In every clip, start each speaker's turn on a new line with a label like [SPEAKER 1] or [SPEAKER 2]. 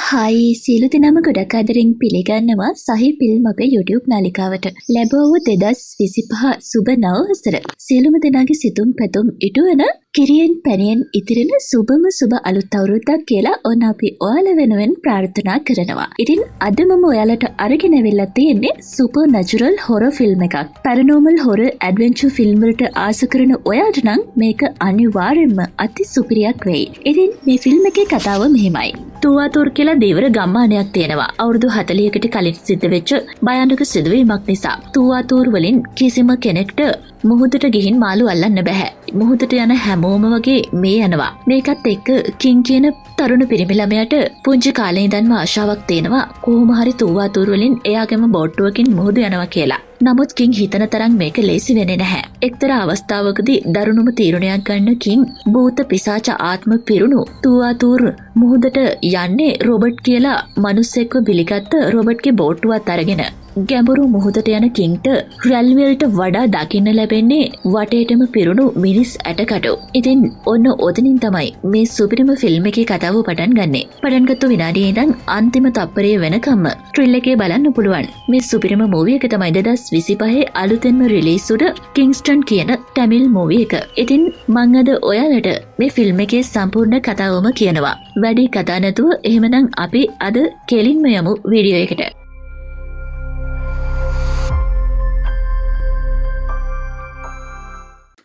[SPEAKER 1] Hi සියලු දෙනාම ගොඩක් ආදරෙන් පිළිගන්නවා සහි ෆිල්ම් අපේ YouTube නාලිකාවට. ලැබුව 2025 සුබ නව වසර. සියලුම දෙනාගේ සිතුම් පැතුම් ඉටුවන කිරියෙන් පැණියෙන් ඉතිරෙන සුබම සුබ අලුත් අවුරුද්දක් කියලා ඔන්න අපි ඔයාලා වෙනුවෙන් ප්‍රාර්ථනා කරනවා. ඉතින් අද මම ඔයාලට අරගෙන ඇවිල්ලා තියෙන්නේ සුපර් නැචරල් හොරර් ෆිල්ම් එකක්. පැරනෝමල් හොරර් ඇඩ්වෙන්චර් ෆිල්ම් වලට ආස කරන ඔයාට නම් මේක අනිවාර්යෙන්ම අති සුපිරියක් වෙයි. ඉතින් මේ ෆිල්ම් එකේ කතාව මෙහෙමයි. තුවාතුර් කියලා දේවර ගම්මානයක් තියෙනවා. අවුරුදු 40කට කලින් සිද්ධ වෙච්ච භයානක සිදුවීමක් නිසා තුවාතුර් වලින් කිසිම කෙනෙක්ට මුහුදට ගිහින් මාළු අල්ලන්න බෑ. මුහුදට යන හැමෝම වගේ මේ යනවා. මේකත් එක්ක කින් කියන තරුණ පිරිමි ළමයාට පුංචි කාලේ ඉඳන්ම ආශාවක් තියෙනවා කොහොම හරි තුවාතුර් වලින් එයාගේම බෝට්ටුවකින් මුහුද යනවා කියලා. නමුත් කින් හිතන තරම් මේක ලේසි වෙන්නේ නැහැ. එක්තරා අවස්ථාවකදී දරුණුම තීරණයක් ගන්න කින් භූත පිසාච ආත්ම පිරුණු තුවාතුර් මුහුදට යන්නේ රොබර්ට් කියලා මිනිස්සෙක්ව බිලිගත්ත රොබර්ට්ගේ බෝට්ටුවත් අරගෙන. ගැඹුරු මුහුදට යන කින්ට රැල්වලට වඩා දකින්න ලැබෙන්නේ වටේටම පිරුණු මිනිස් ඇටකටු. ඉතින් ඔන්න ඔතනින් තමයි මේ සුපිරිම ෆිල්ම් එකේ කතාව පටන් ගන්නෙ. පටන් ගත්ත විනාඩියේ ඉඳන් අන්තිම තප්පරය වෙනකම්ම ට්‍රිල් එකේ බලන්න පුළුවන්. මේ සුපිරිම මූවි එක තමයි 2025 අලුතෙන්ම රිලීස් වුණ කිංස්ටන් කියන තමිල් මූවි එක. ඉතින් මං අද ඔයාලට මේ ෆිල්ම් එකේ සම්පූර්ණ කතාවම කියනවා. වැඩි කතා නැතුව එහෙමනම් අපි අද කෙලින්ම යමු වීඩියෝ එකට.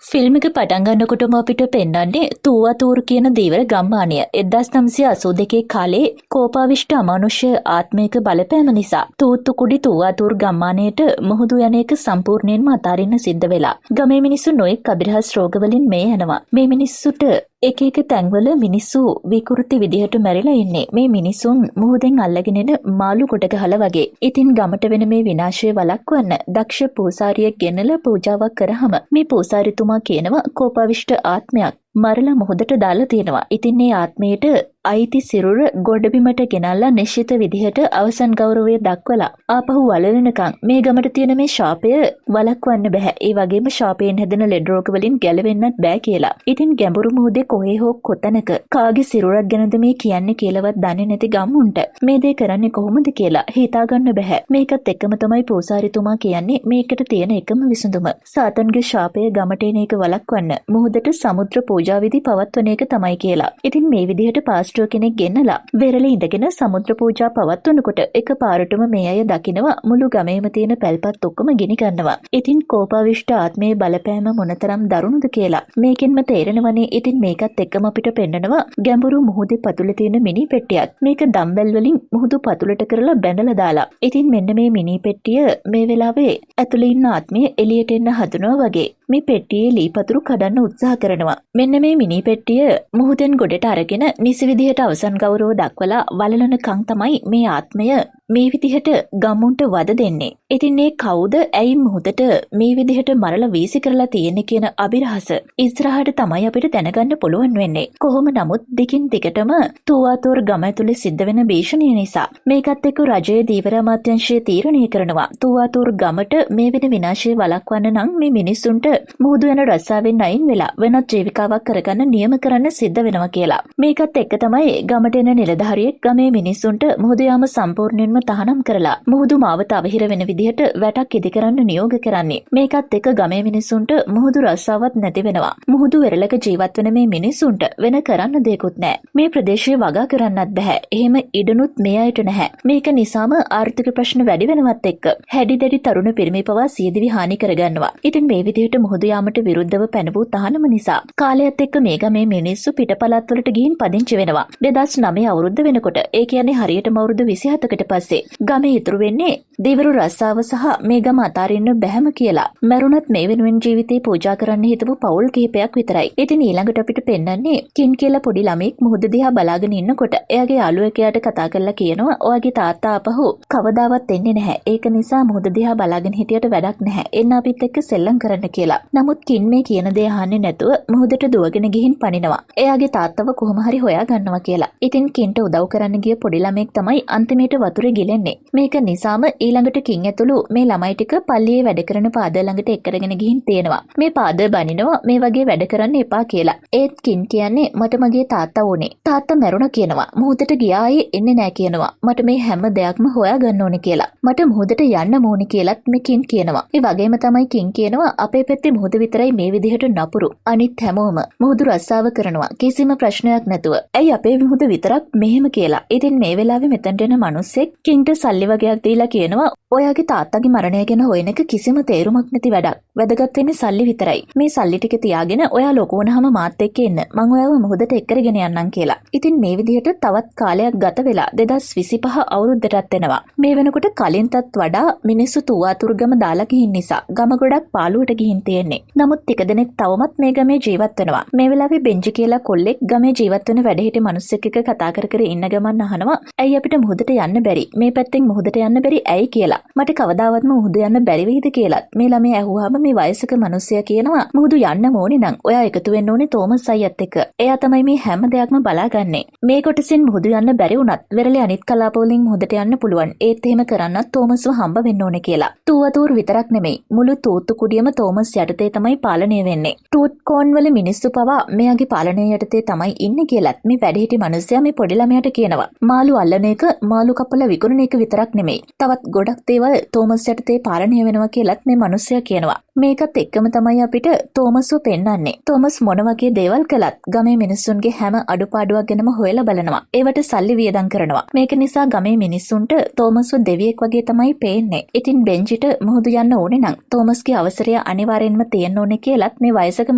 [SPEAKER 1] ෆිල්ම් එක පටන් ගන්නකොටම අපිට පෙන්වන්නේ තුවාතුර් කියන දීවර ගම්මානය 1982 කාලේ කෝපාවිෂ්ඨ අමානුෂ්‍ය ආත්මයක බලපෑම නිසා තූත්තුකුඩි තුවාතුර් ගම්මානයට මුහුදු යන එක සම්පූර්ණයෙන්ම අතාරින්න සිද්ධ වෙලා. ගමේ මිනිස්සු නොයෙක් අබිරහස් රෝගවලින් මේ යනවා. මේ මිනිස්සුට එක එක තැන්වල මිනිස්සු විකෘති විදිහට මැරිලා ඉන්නේ. මේ මිනිසුන් මුහුදෙන් අල්ලගෙන එන මාළු කොට ගහලා වගේ. ඉතින් ගමට වෙන මේ විනාශය වළක්වන්න දක්ෂ පූසාරියෙක් ගෙනලා පූජාවක් කරාම මේ පූසාරිතුමා කියනවා කෝපාවිෂ්ඨ ආත්මයක් මරලා මුහුදට දාලා තියෙනවා. ඉතින් මේ ආත්මයට අයිති සිරුර ගොඩබිමට ගෙනල්ලා නිශ්චිත විදිහට අවසන් ගෞරවය දක්වලා ආපහු වලලනකම් මේ ගමට තියෙන මේ ශාපය වළක්වන්න බෑ. ඒ වගේම ශාපයෙන් හැදෙන ලෙඩ රෝග වලින් ගැලවෙන්නත් බෑ කියලා. ඉතින් ගැඹුරු මුහුදේ කොහේ හෝ කොතැනක කාගේ සිරුරක් ගැනද මේ කියන්නේ කියලාවත් දන්නේ නැති ගම්මුන්ට මේ දේ කරන්නේ කොහොමද කියලා හිතා ගන්න බෑ. මේකත් එක්කම තමයි පූසාරිතුමා කියන්නේ මේකට තියෙන එකම විසඳුම. සාතන්ගේ ශාපය ගමට එන එක වළක්වන්න මුහුදට සමුද්‍ර පූජා විධි පවත්වන එක තමයි කියලා. ඉතින් මේ විදිහට පාස්ටර් කෙනෙක් ගෙන්නලා වෙරළේ ඉඳගෙන සමුද්‍ර පූජා පවත්වනකොට එකපාරටම මේ අය දකිනවා මුළු ගමේම තියෙන පැල්පත් ඔක්කොම ගිනි ගන්නවා. ඉතින් කෝපාවිෂ්ඨ ආත්මයේ බලපෑම මොනතරම් දරුණුද කියලා මේකෙන්ම තේරෙනවනේ. ඉතින් මේකත් එක්කම අපිට පෙන්නනවා ගැඹුරු මුහුදේ පතුලේ තියෙන මිනි පෙට්ටියක්. මේක ඩම්බෙල් වලින් මුහුදු පතුලට කරලා බැඳලා දාලා. ඉතින් මෙන්න මේ මිනි පෙට්ටිය මේ වෙලාවේ ඇතුලේ ඉන්න ආත්මය එළියට එන්න හදනවා වගේ. මේ පෙට්ටියේ ලී පතුරු කඩන්න උත්සාහ කරනවා. මෙන්න මේ මිනි පෙට්ටිය මුහුදෙන් ගොඩට අරගෙන නිසි විදිහට අවසන් ගෞරව දක්වලා වලලනකම් තමයි මේ ආත්මය මේ විදිහට ගම්මුන්ට වද දෙන්නේ. ඉතින් මේ කවුද ඇයි මුහුදට මේ විදිහට මරලා වීසි කරලා තියෙන්නේ කියන අභිරහස ඉස්සරහට තමයි අපිට දැනගන්න පුළුවන් වෙන්නේ. කොහොම නමුත් දිගින් දිගටම තුවාතුර් ගම ඇතුලේ සිද්ධ වෙන භීෂණිය නිසා මේකත් එක්ක රජයේ දීවර අමාත්‍යාංශය තීරණය කරනවා තුවාතුර් ගමට මේ වෙන විනාශය වළක්වන්න නම් මේ මිනිස්සුන්ට මුහුදු යන රස්සාවෙන් අයින් වෙලා වෙනත් ජීවිකාවක් කරගන්න නියම කරන්න සිද්ධ වෙනවා කියලා. මේකත් එක්ක තමයි ගමට එන නිලධාරියෙක් ගමේ මිනිස්සුන්ට මුහුදු යාම සම්පූර්ණයෙන්ම තහනම් කරලා මුහුදු මාවත අවහිර වෙන විදිහට වැටක් ඉදි කරන්න නියෝග කරන්නේ. මේකත් එක්ක ගමේ මිනිස්සුන්ට මුහුදු රස්සාවක් නැති වෙනවා. මුහුදු වෙරළක ජීවත් වෙන මේ මිනිස්සුන්ට වෙන කරන්න දෙයක්වත් නැහැ. මේ ප්‍රදේශය වගා කරන්නත් බෑ. එහෙම ඉඩනුත් මේ අයට නැහැ. මේක නිසාම ආර්ථික ප්‍රශ්න වැඩි වෙනවත් එක්ක හැඩි දැඩි තරුණ පිරිමි පවා සියදිවි හානි කරගන්නවා. ඉතින් මේ විදිහට මුහුදු යාමට විරුද්ධව පැනවූ තහනම නිසා කාලයත් එක්ක මේ ගමේ මිනිස්සු පිටපළාත් වලට ගිහින් පදිංචි වෙනවා. 2009 අවුරුද්ද වෙනකොට ඒ කියන්නේ හරියටම අවුරුදු 27කට පස්සේ ගමේ ඉතුරු වෙන්නේ දෙවිවරු රස්සාව සහ මේ ගම අතාරින්න බැහැම කියලා. මරුණත් මේ වෙනුවෙන් ජීවිතේ පූජා කරන්න හිතපු පවුල් කිහිපයක් විතරයි. ඉතින් ඊළඟට අපිට පෙන්වන්නේ කින් කියලා පොඩි ළමෙක් මුහුද දිහා බලාගෙන ඉන්නකොට එයාගේ යාළුවෙක් එයාට කතා කරලා කියනවා ඔයාගේ තාත්තා ආපහු කවදාවත් එන්නේ නැහැ. ඒක නිසා මුහුද දිහා බලාගෙන හිටියට වැඩක් නැහැ. එන්න අපිත් එක්ක සෙල්ලම් කරන්න කියලා. නමුත් කින් මේ කියන දේ අහන්නේ නැතුව මුහුදට දුවගෙන ගිහින් පනිනවා. එයාගේ තාත්තව කොහොම හරි හොයා ගන්නවා කියලා. ඉතින් කින්ට උදව් කරන්න ගිය පොඩි ළමෙක් තමයි අන්තිමේට වතුරේ ගිලෙන්නේ. මේක නිසාම ඊළඟට කින් ඇතුළු මේ ළමයි ටික පල්ලියේ වැඩ කරන පාද ළඟට එක්කරගෙන ගිහින් තියෙනවා. මේ පාද බනිනවා මේ වගේ වැඩ කරන්න එපා කියලා. ඒත් කින් කියන්නේ මට මගේ තාත්තා ඕනේ. තාත්තා මැරුණා කියනවා. මුහුදට ගියායේ එන්නේ නැහැ කියනවා. මට මේ හැම දෙයක්ම හොයාගන්න ඕනේ කියලා. මට මුහුදට යන්න ඕනේ කියලාත් මේ කින් කියනවා. ඒ වගේම තමයි කින් කියනවා අපේ පැත්තේ මුහුද විතරයි මේ විදිහට නපුරු. අනිත් හැමෝම මුහුදු රස්සාව කරනවා. කිසිම ප්‍රශ්නයක් නැතුව. ඇයි අපේ මුහුද විතරක් මෙහෙම කියලා. ඉතින් මේ වෙලාවේ මෙතනට එන මිනිස්සෙක් කින්ට සල්ලි වගේක් දීලා කියනවා ඔයාගේ තාත්තගේ මරණය ගැන හොයන එක කිසිම තේරුමක් නැති වැඩක්. වැදගත් වෙන්නේ සල්ලි විතරයි. මේ සල්ලි ටික තියාගෙන ඔයා ලොකු වුණාම මාත් එක්ක එන්න. මං ඔයාව මුහුදට එක්කරගෙන යන්නම් කියලා. ඉතින් මේ විදිහට තවත් කාලයක් ගත වෙලා 2025 අවුරුද්දටත් එනවා. මේ වෙනකොට කලින්ටත් වඩා මිනිස්සු තුවාතුරුගම දාලා ගිහින් නිසා ගම ගොඩක් පාළුවට ගිහින් තියෙන්නේ. නමුත් ටික දෙනෙක් තවමත් මේ ගමේ ජීවත් වෙනවා. මේ වෙලාවේ බෙන්ජි කියලා කොල්ලෙක් ගමේ ජීවත් වෙන වැඩහිටි මිනිස්සෙක් එක්ක කතා කර කර ඉන්න ගමන් අහනවා ඇයි අපිට මුහුදට යන්න බැරි? මේ පැත්තෙන් මුහුදට යන්න බැරි ඇයි කියලා. මට කවදාවත්ම මුහුද යන්න බැරි වෙයිද කියලාත්. මේ ළමයා ඇහුවාම මේ වයසක මිනිස්සයා කියනවා මුහුදු යන්න ඕනේ නම් ඔයා එකතු වෙන්න ඕනේ තෝමස් අයියත් එක්ක. එයා තමයි මේ හැම දෙයක්ම බලාගන්නේ. මේ කොටසින් මුහුදු යන්න බැරි වුණත් වෙරළේ අනිත් කලාපවලින් මුහුදට යන්න පුළුවන්. ඒත් එහෙම කරන්නත් තෝමස්ව හම්බ වෙන්න ඕනේ කියලා. තූවතූර් විතරක් නෙමෙයි මුළු තූත්තු කුඩියම තෝමස් යටතේ තමයි පාලනය වෙන්නේ. ටූට් කෝන් වල මිනිස්සු පවා මෙයාගේ පාලනය යටතේ තමයි ඉන්නේ කියලාත් මේ වැඩිහිටි මිනිස්සයා මේ පොඩි ළමයාට කියනවා. මාළු අල්ලන එක මාළු කපලා විකුණන එක විතරක් නෙමෙයි. තවත් ගොඩක් දේවල් තෝමස් යටතේ පාලනය වෙනවා කියලාත් මේ මිනිස්සයා කියනවා. මේකත් එක්කම තමයි අපිට තෝමස්ව පෙන්වන්නේ. තෝමස් මොන වගේ දේවල් කළත් ගමේ මිනිස්සුන්ගේ හැම අඩුපාඩුවක් ගැනම හොයලා බලනවා. ඒවට සල්ලි වියදම් කරනවා. මේක නිසා ගමේ මිනිස්සුන්ට තෝමස්ව දෙවියෙක් වගේ තමයි පේන්නේ. ඉතින් බෙන්ජිට මුහුදු යන්න ඕනේ නම් තෝමස්ගේ අවසරය අනිවාර්යෙන්ම තියෙන්න ඕනේ කියලාත් මේ වයසක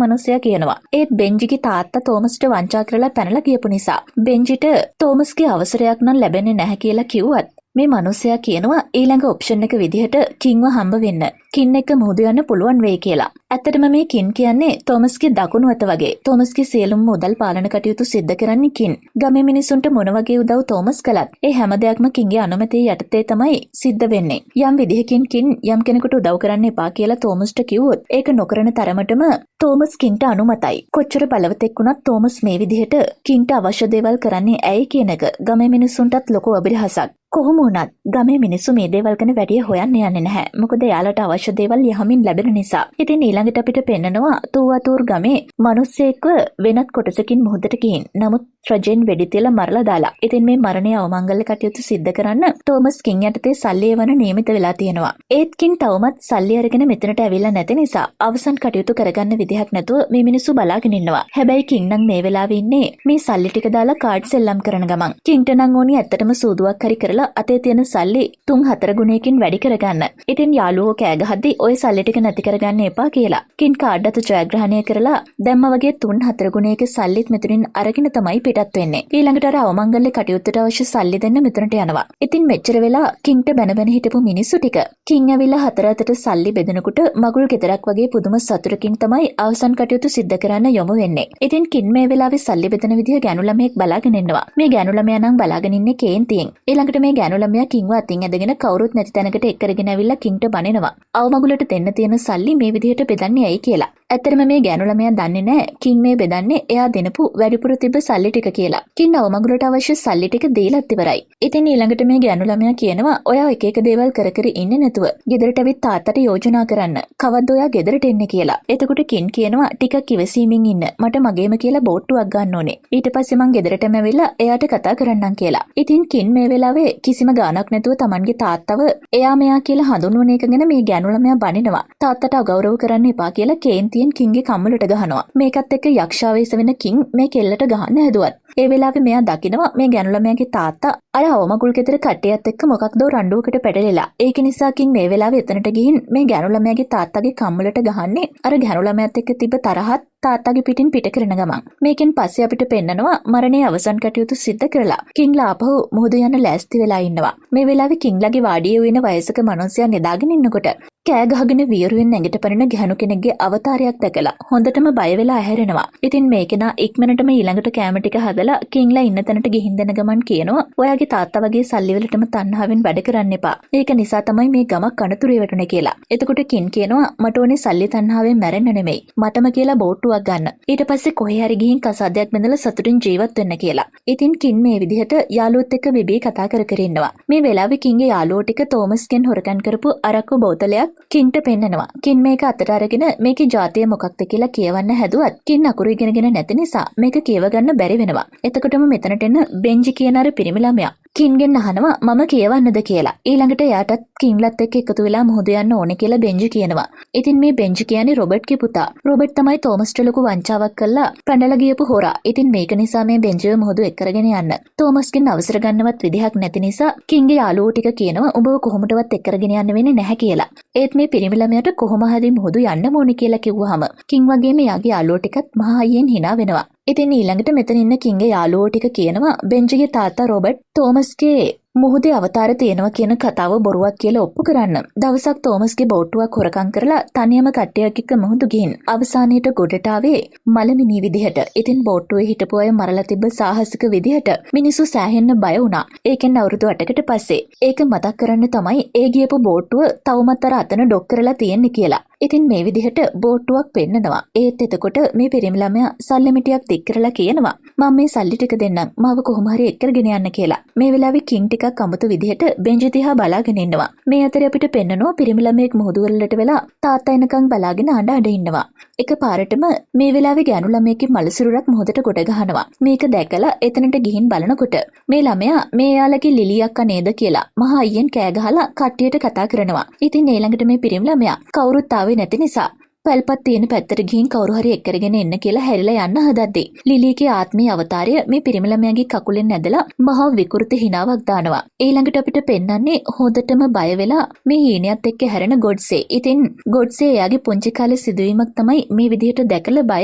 [SPEAKER 1] මිනිස්සයා කියනවා. ඒත් බෙන්ජිගේ තාත්තා තෝමස්ට වංචා කරලා පැනලා ගියපු නිසා බෙන්ජිට තෝමස්ගේ අවසරයක් නම් ලැබෙන්නේ නැහැ කියලා කිව්වත් මේ මිනිස්සයා කියනවා ඊළඟ ඔප්ෂන් එක විදිහට කින්ව හම්බ වෙන්න. කින් එක මුහුදු යන්න පුළුවන් වෙයි කියලා. ඇත්තටම මේ කින් කියන්නේ තෝමස්ගේ දකුණු අත වගේ. තෝමස්ගේ සියලුම මුදල් පාලන කටයුතු සිද්ධ කරන්නේ කින්. ගමේ මිනිසුන්ට මොන වගේ උදව් තෝමස් කළත් ඒ හැම දෙයක්ම කින්ගේ අනුමැතිය යටතේ තමයි සිද්ධ වෙන්නේ. යම් විදිහකින් කින් යම් කෙනෙකුට උදව් කරන්න එපා කියලා තෝමස්ට කිව්වොත් ඒක නොකරන තරමටම තෝමස් කින්ට අනුමතයි. කොච්චර බලවතෙක් වුණත් තෝමස් මේ විදිහට කින්ට අවශ්‍ය දේවල් කරන්නේ ඇයි කියන එක ගමේ මිනිසුන්ටත් ලොකු අභිරහසක්. කොහොම වුණත් ගමේ මිනිස්සු මේ දේවල් ගැන වැඩි හොයන්න යන්නේ නැහැ. මොකද එයාලට අවශ්‍ය දේවල් යහමින් ලැබෙන නිසා. ඉතින් ඊළඟට අපිට පෙන්නනවා තූවතූර් ගමේ මිනිස්සෙක්ව වෙනත් කොටසකින් මුහුදට ගිහින්. නමුත් රජෙන් වෙඩි තියලා මරලා දාලා. ඉතින් මේ මරණය අවමංගල කටයුතු සිද්ධ කරන්න තෝමස් කින් යටතේ සල්ලි එවන නියමිත වෙලා තියෙනවා. ඒත් කින් තවමත් සල්ලි අරගෙන මෙතනට ඇවිල්ලා නැති නිසා අවසන් කටයුතු කරගන්න විදිහක් නැතුව මේ මිනිස්සු බලාගෙන ඉන්නවා. හැබැයි කින් නම් මේ වෙලාවේ ඉන්නේ මේ සල්ලි ටික දාලා කාඩ් සෙල්ලම් කරන ගමන්. කින්ට නම් ඕනි ඇත්තටම සූදුවක් හරි කරලා අතේ තියෙන සල්ලි 3-4 ගුණයකින් වැඩි කරගන්න. ඉතින් යාළුවෝ කෑ ගහද්දි ওই සල්ලි ටික නැති කරගන්න එපා කියලා. කින් කාඩ් අත ජයග්‍රහණය කරලා දැම්ම වගේ 3-4 ගුණයක සල්ලිත් මෙතනින් අරගෙන තමයි පිටත් වෙන්නේ. ඊළඟට අර අවමංගල්‍ය කටයුත්තට අවශ්‍ය සල්ලි දෙන්න මෙතනට යනවා. ඉතින් මෙච්චර වෙලා කින්ට බැන හිටපු මිනිස්සු ටික කින් ඇවිල්ලා හතර අතට සල්ලි බෙදනකොට මගුල් ගෙදරක් වගේ පුදුම සතුටකින් තමයි අවසන් කටයුතු සිද්ධ කරන්න යොමු වෙන්නේ. ඉතින් කින් මේ වෙලාවේ සල්ලි බෙදන විදිහ ගෑනු ළමයෙක් බලාගෙන ඉන්නවා. මේ ගෑනු ළමයා නම් බලාගෙන ඉන්නේ කේන්තියෙන්. ඊළඟට මේ ගෑනු ළමයා කින්ව අතින් ඇදගෙන කවුරුත් නැති තැනකට එක්කරගෙන ඇවිල්ලා කින්ට බනිනවා. අවමගුලට දෙන්න තියෙන සල්ලි මේ විදිහට බෙදන්නේ ඇයි කියලා. ඇත්තටම මේ ගෑනු ළමයා දන්නේ නැහැ කින් මේ බෙදන්නේ එයා දෙනපු වැඩිපුර තිබ්බ සල්ලි ටික කියලා. කින් අවමගුලට අවශ්‍ය සල්ලි ටික දීලත් ඉවරයි. ඉතින් ඊළඟට මේ ගෑනු ළමයා කියනවා ඔයා එක එක දේවල් කර කර ඉන්නේ නැතුව ගෙදරට ඇවිත් තාත්තට යෝජනා කරන්න. කවද්ද ඔයා ගෙදරට එන්නේ කියලා. එතකොට කින් කියනවා ටිකක් ඉවසීමෙන් ඉන්න. මට මගේම කියලා බෝට්ටුවක් ගන්න ඕනේ. ඊට පස්සේ මං ගෙදරටම ඇවිල්ලා එයාට කතා කරන්නම් කියලා. ඉතින් කින් මේ වෙලාවේ කිසිම ගාණක් නැතුව Tamanගේ තාත්තව එයා මෙයා කියලා හඳුන්වන එක ගැන මේ ගෑනු ළමයා බනිනවා. තාත්තට අගෞරව කරන්න එපා කියලා කේන්තියෙන් කින්ගේ කම්මලට ගහනවා. මේකත් එක්ක යක්ෂාවේශ වෙන කින් මේ කෙල්ලට ගහන්න හැදුවත්. ඒ වෙලාවේ මෙයා දකිනවා මේ ගෑනු ළමයාගේ තාත්තා අර අවමගුල් ගෙදර කට්ටියත් එක්ක මොකක්ද රණ්ඩුවකට පැටලෙලා. ඒක නිසා කින් මේ වෙලාවේ එතනට ගිහින් මේ ගෑනු ළමයාගේ තාත්තගේ කම්මලට ගහන්නේ අර ගෑනු ළමයාත් එක්ක තිබ්බ තරහත් තාත්තගේ පිටින් පිට කරන ගමන්. මේකෙන් පස්සේ අපිට පෙන්නනවා මරණයේ අවසන් කටයුතු සිද්ධ කරලා කින්ලා ආපහු මුහුදු යන ලෑස්ති වෙලා ඉන්නවා. මේ වෙලාවේ කින්ලාගේ වාඩියේ වෙන වයසක මනුස්සයා නිදාගෙන ඉන්නකොට කෑ ගහගෙන වියරුවෙන් නැගිට පරිණ ගැහණු කෙනෙක්ගේ අවතාරයක් දැකලා හොඳටම බය වෙලා ඇහැරෙනවා. ඉතින් මේකෙනා ඉක්මනටම ඊළඟට කැම ටික හදලා කින්ලා ඉන්න තැනට ගිහින් දෙන ගමන් කියනවා ඔයාගේ තාත්තා වගේ සල්ලි වලටම තණ්හාවෙන් වැඩ කරන්න එපා. ඒක නිසා තමයි මේ ගමක් අනතුරේ වැටුනේ කියලා. එතකොට කින් කියනවා මට ඕනේ සල්ලි තණ්හාවෙන් මැරෙන්න නෙමෙයි. මටම කියලා බෝට්ටු බෝට්ටුවක් ගන්න. ඊට පස්සේ කොහේ හරි ගිහින් කසාදයක් බඳලා සතුටින් ජීවත් වෙන්න කියලා. ඉතින් කින් මේ විදිහට යාළුවොත් එක්ක බිබී කතා කර කර ඉන්නවා. මේ වෙලාවේ කින්ගේ යාළුවෝ ටික තෝමස්ගෙන් හොරකම් කරපු අරක්කු බෝතලයක් කින්ට පෙන්නනවා. කින් මේක අතට අරගෙන මේකේ ජාතිය මොකක්ද කියලා කියවන්න හැදුවත් කින් අකුරු ඉගෙනගෙන නැති නිසා මේක කියව ගන්න බැරි වෙනවා. එතකොටම මෙතනට එන බෙන්ජි කියන අර පිරිමි ළමයා කින්ගෙන් අහනවා මම කියවන්නද කියලා. ඊළඟට එයාටත් කින්ලත් එක්ක එකතු වෙලා මුහුද යන්න ඕනේ කියලා බෙන්ජි කියනවා. ඉතින් මේ බෙන්ජි කියන්නේ රොබර්ට්ගේ පුතා. රොබර්ට් තමයි තෝමස්ට ලොකු වංචාවක් කළා පැනලා ගියපු හොරා. ඉතින් මේක නිසා මේ බෙන්ජිව මුහුද එක්කරගෙන යන්න තෝමස්ගෙන් අවසර ගන්නවත් විදිහක් නැති නිසා කින්ගේ යාළුවෝ ටික කියනවා උඹව කොහොමදවත් එක්කරගෙන යන්න වෙන්නේ නැහැ කියලා. ඒත් මේ පිරිමි ළමයාට කොහොම හරි මුහුද යන්න ඕනේ කියලා කිව්වහම කින් වගේම යාගේ යාළුවෝ ටිකත් මහා අයියෙන් hina වෙනවා. ඉතින් ඊළඟට මෙතන ඉන්න කින්ගේ යාළුවෝ ටික කියනවා බෙන්ජිගේ තාත්තා රොබර්ට් තෝමස්ගේ මුහුදේ අවතාර තියෙනවා කියන කතාව බොරුවක් කියලා ඔප්පු කරන්න. දවසක් තෝමස්ගේ බෝට්ටුවක් හොරකම් කරලා තනියම කට්ටියක් එක්ක මුහුදු ගිහින් අවසානයේට ගොඩට ආවේ මලමිනී විදිහට. ඉතින් බෝට්ටුවේ හිටපු අය මරලා තිබ්බ සාහසික විදිහට මිනිස්සු සෑහෙන්න බය වුණා. ඒකෙන් අවුරුදු 8කට පස්සේ ඒක මතක් කරන්න තමයි ඒ ගියපු බෝට්ටුව තවමත් අර අතන ඩොක් කරලා තියෙන්නේ කියලා. ඉතින් මේ විදිහට බෝට්ටුවක් පෙන්නනවා. ඒත් එතකොට මේ පිරිමි ළමයා සල්ලි මිටියක් දික් කරලා කියනවා මම මේ සල්ලි ටික දෙන්නම් මාව කොහොම හරි එක්කරගෙන යන්න කියලා. මේ වෙලාවේ කින් ටිකක් අමුතු විදිහට බෙන්ජි දිහා බලාගෙන ඉන්නවා. මේ අතරේ අපිට පෙන්නනවා පිරිමි ළමයෙක් මුහුදු වලට වෙලා තාත්තා එනකන් බලාගෙන අඬ අඬ ඉන්නවා. එකපාරටම මේ වෙලාවේ ගෑනු ළමයෙක්ගේ මලසිරුරක් මුහුදට ගොඩ ගහනවා. මේක දැකලා එතනට ගිහින් බලනකොට මේ ළමයා මේ යාළගේ ලිලි අක්කා නේද කියලා මහා අයියෙන් කෑ ගහලා කට්ටියට කතා කරනවා. ඉතින් ඊළඟට මේ පිරිමි ළමයා කවුරුත් නැති නිසා පැල්පත් තියෙන පැත්තට ගිහින් කවුරු හරි එක්කරගෙන එන්න කියලා හැරිලා යන්න හදද්දී ලිලිගේ ආත්මීය අවතාරය මේ පිරිමි ළමයාගේ කකුලෙන් ඇදලා මහා විකෘති හිනාවක් දානවා. ඊළඟට අපිට පෙන්වන්නේ හොඳටම බය වෙලා මේ හීනයත් එක්ක හැරෙන ගොඩ්සේ. ඉතින් ගොඩ්සේ එයාගේ පුංචි කාලේ සිදුවීමක් තමයි මේ විදිහට දැකලා බය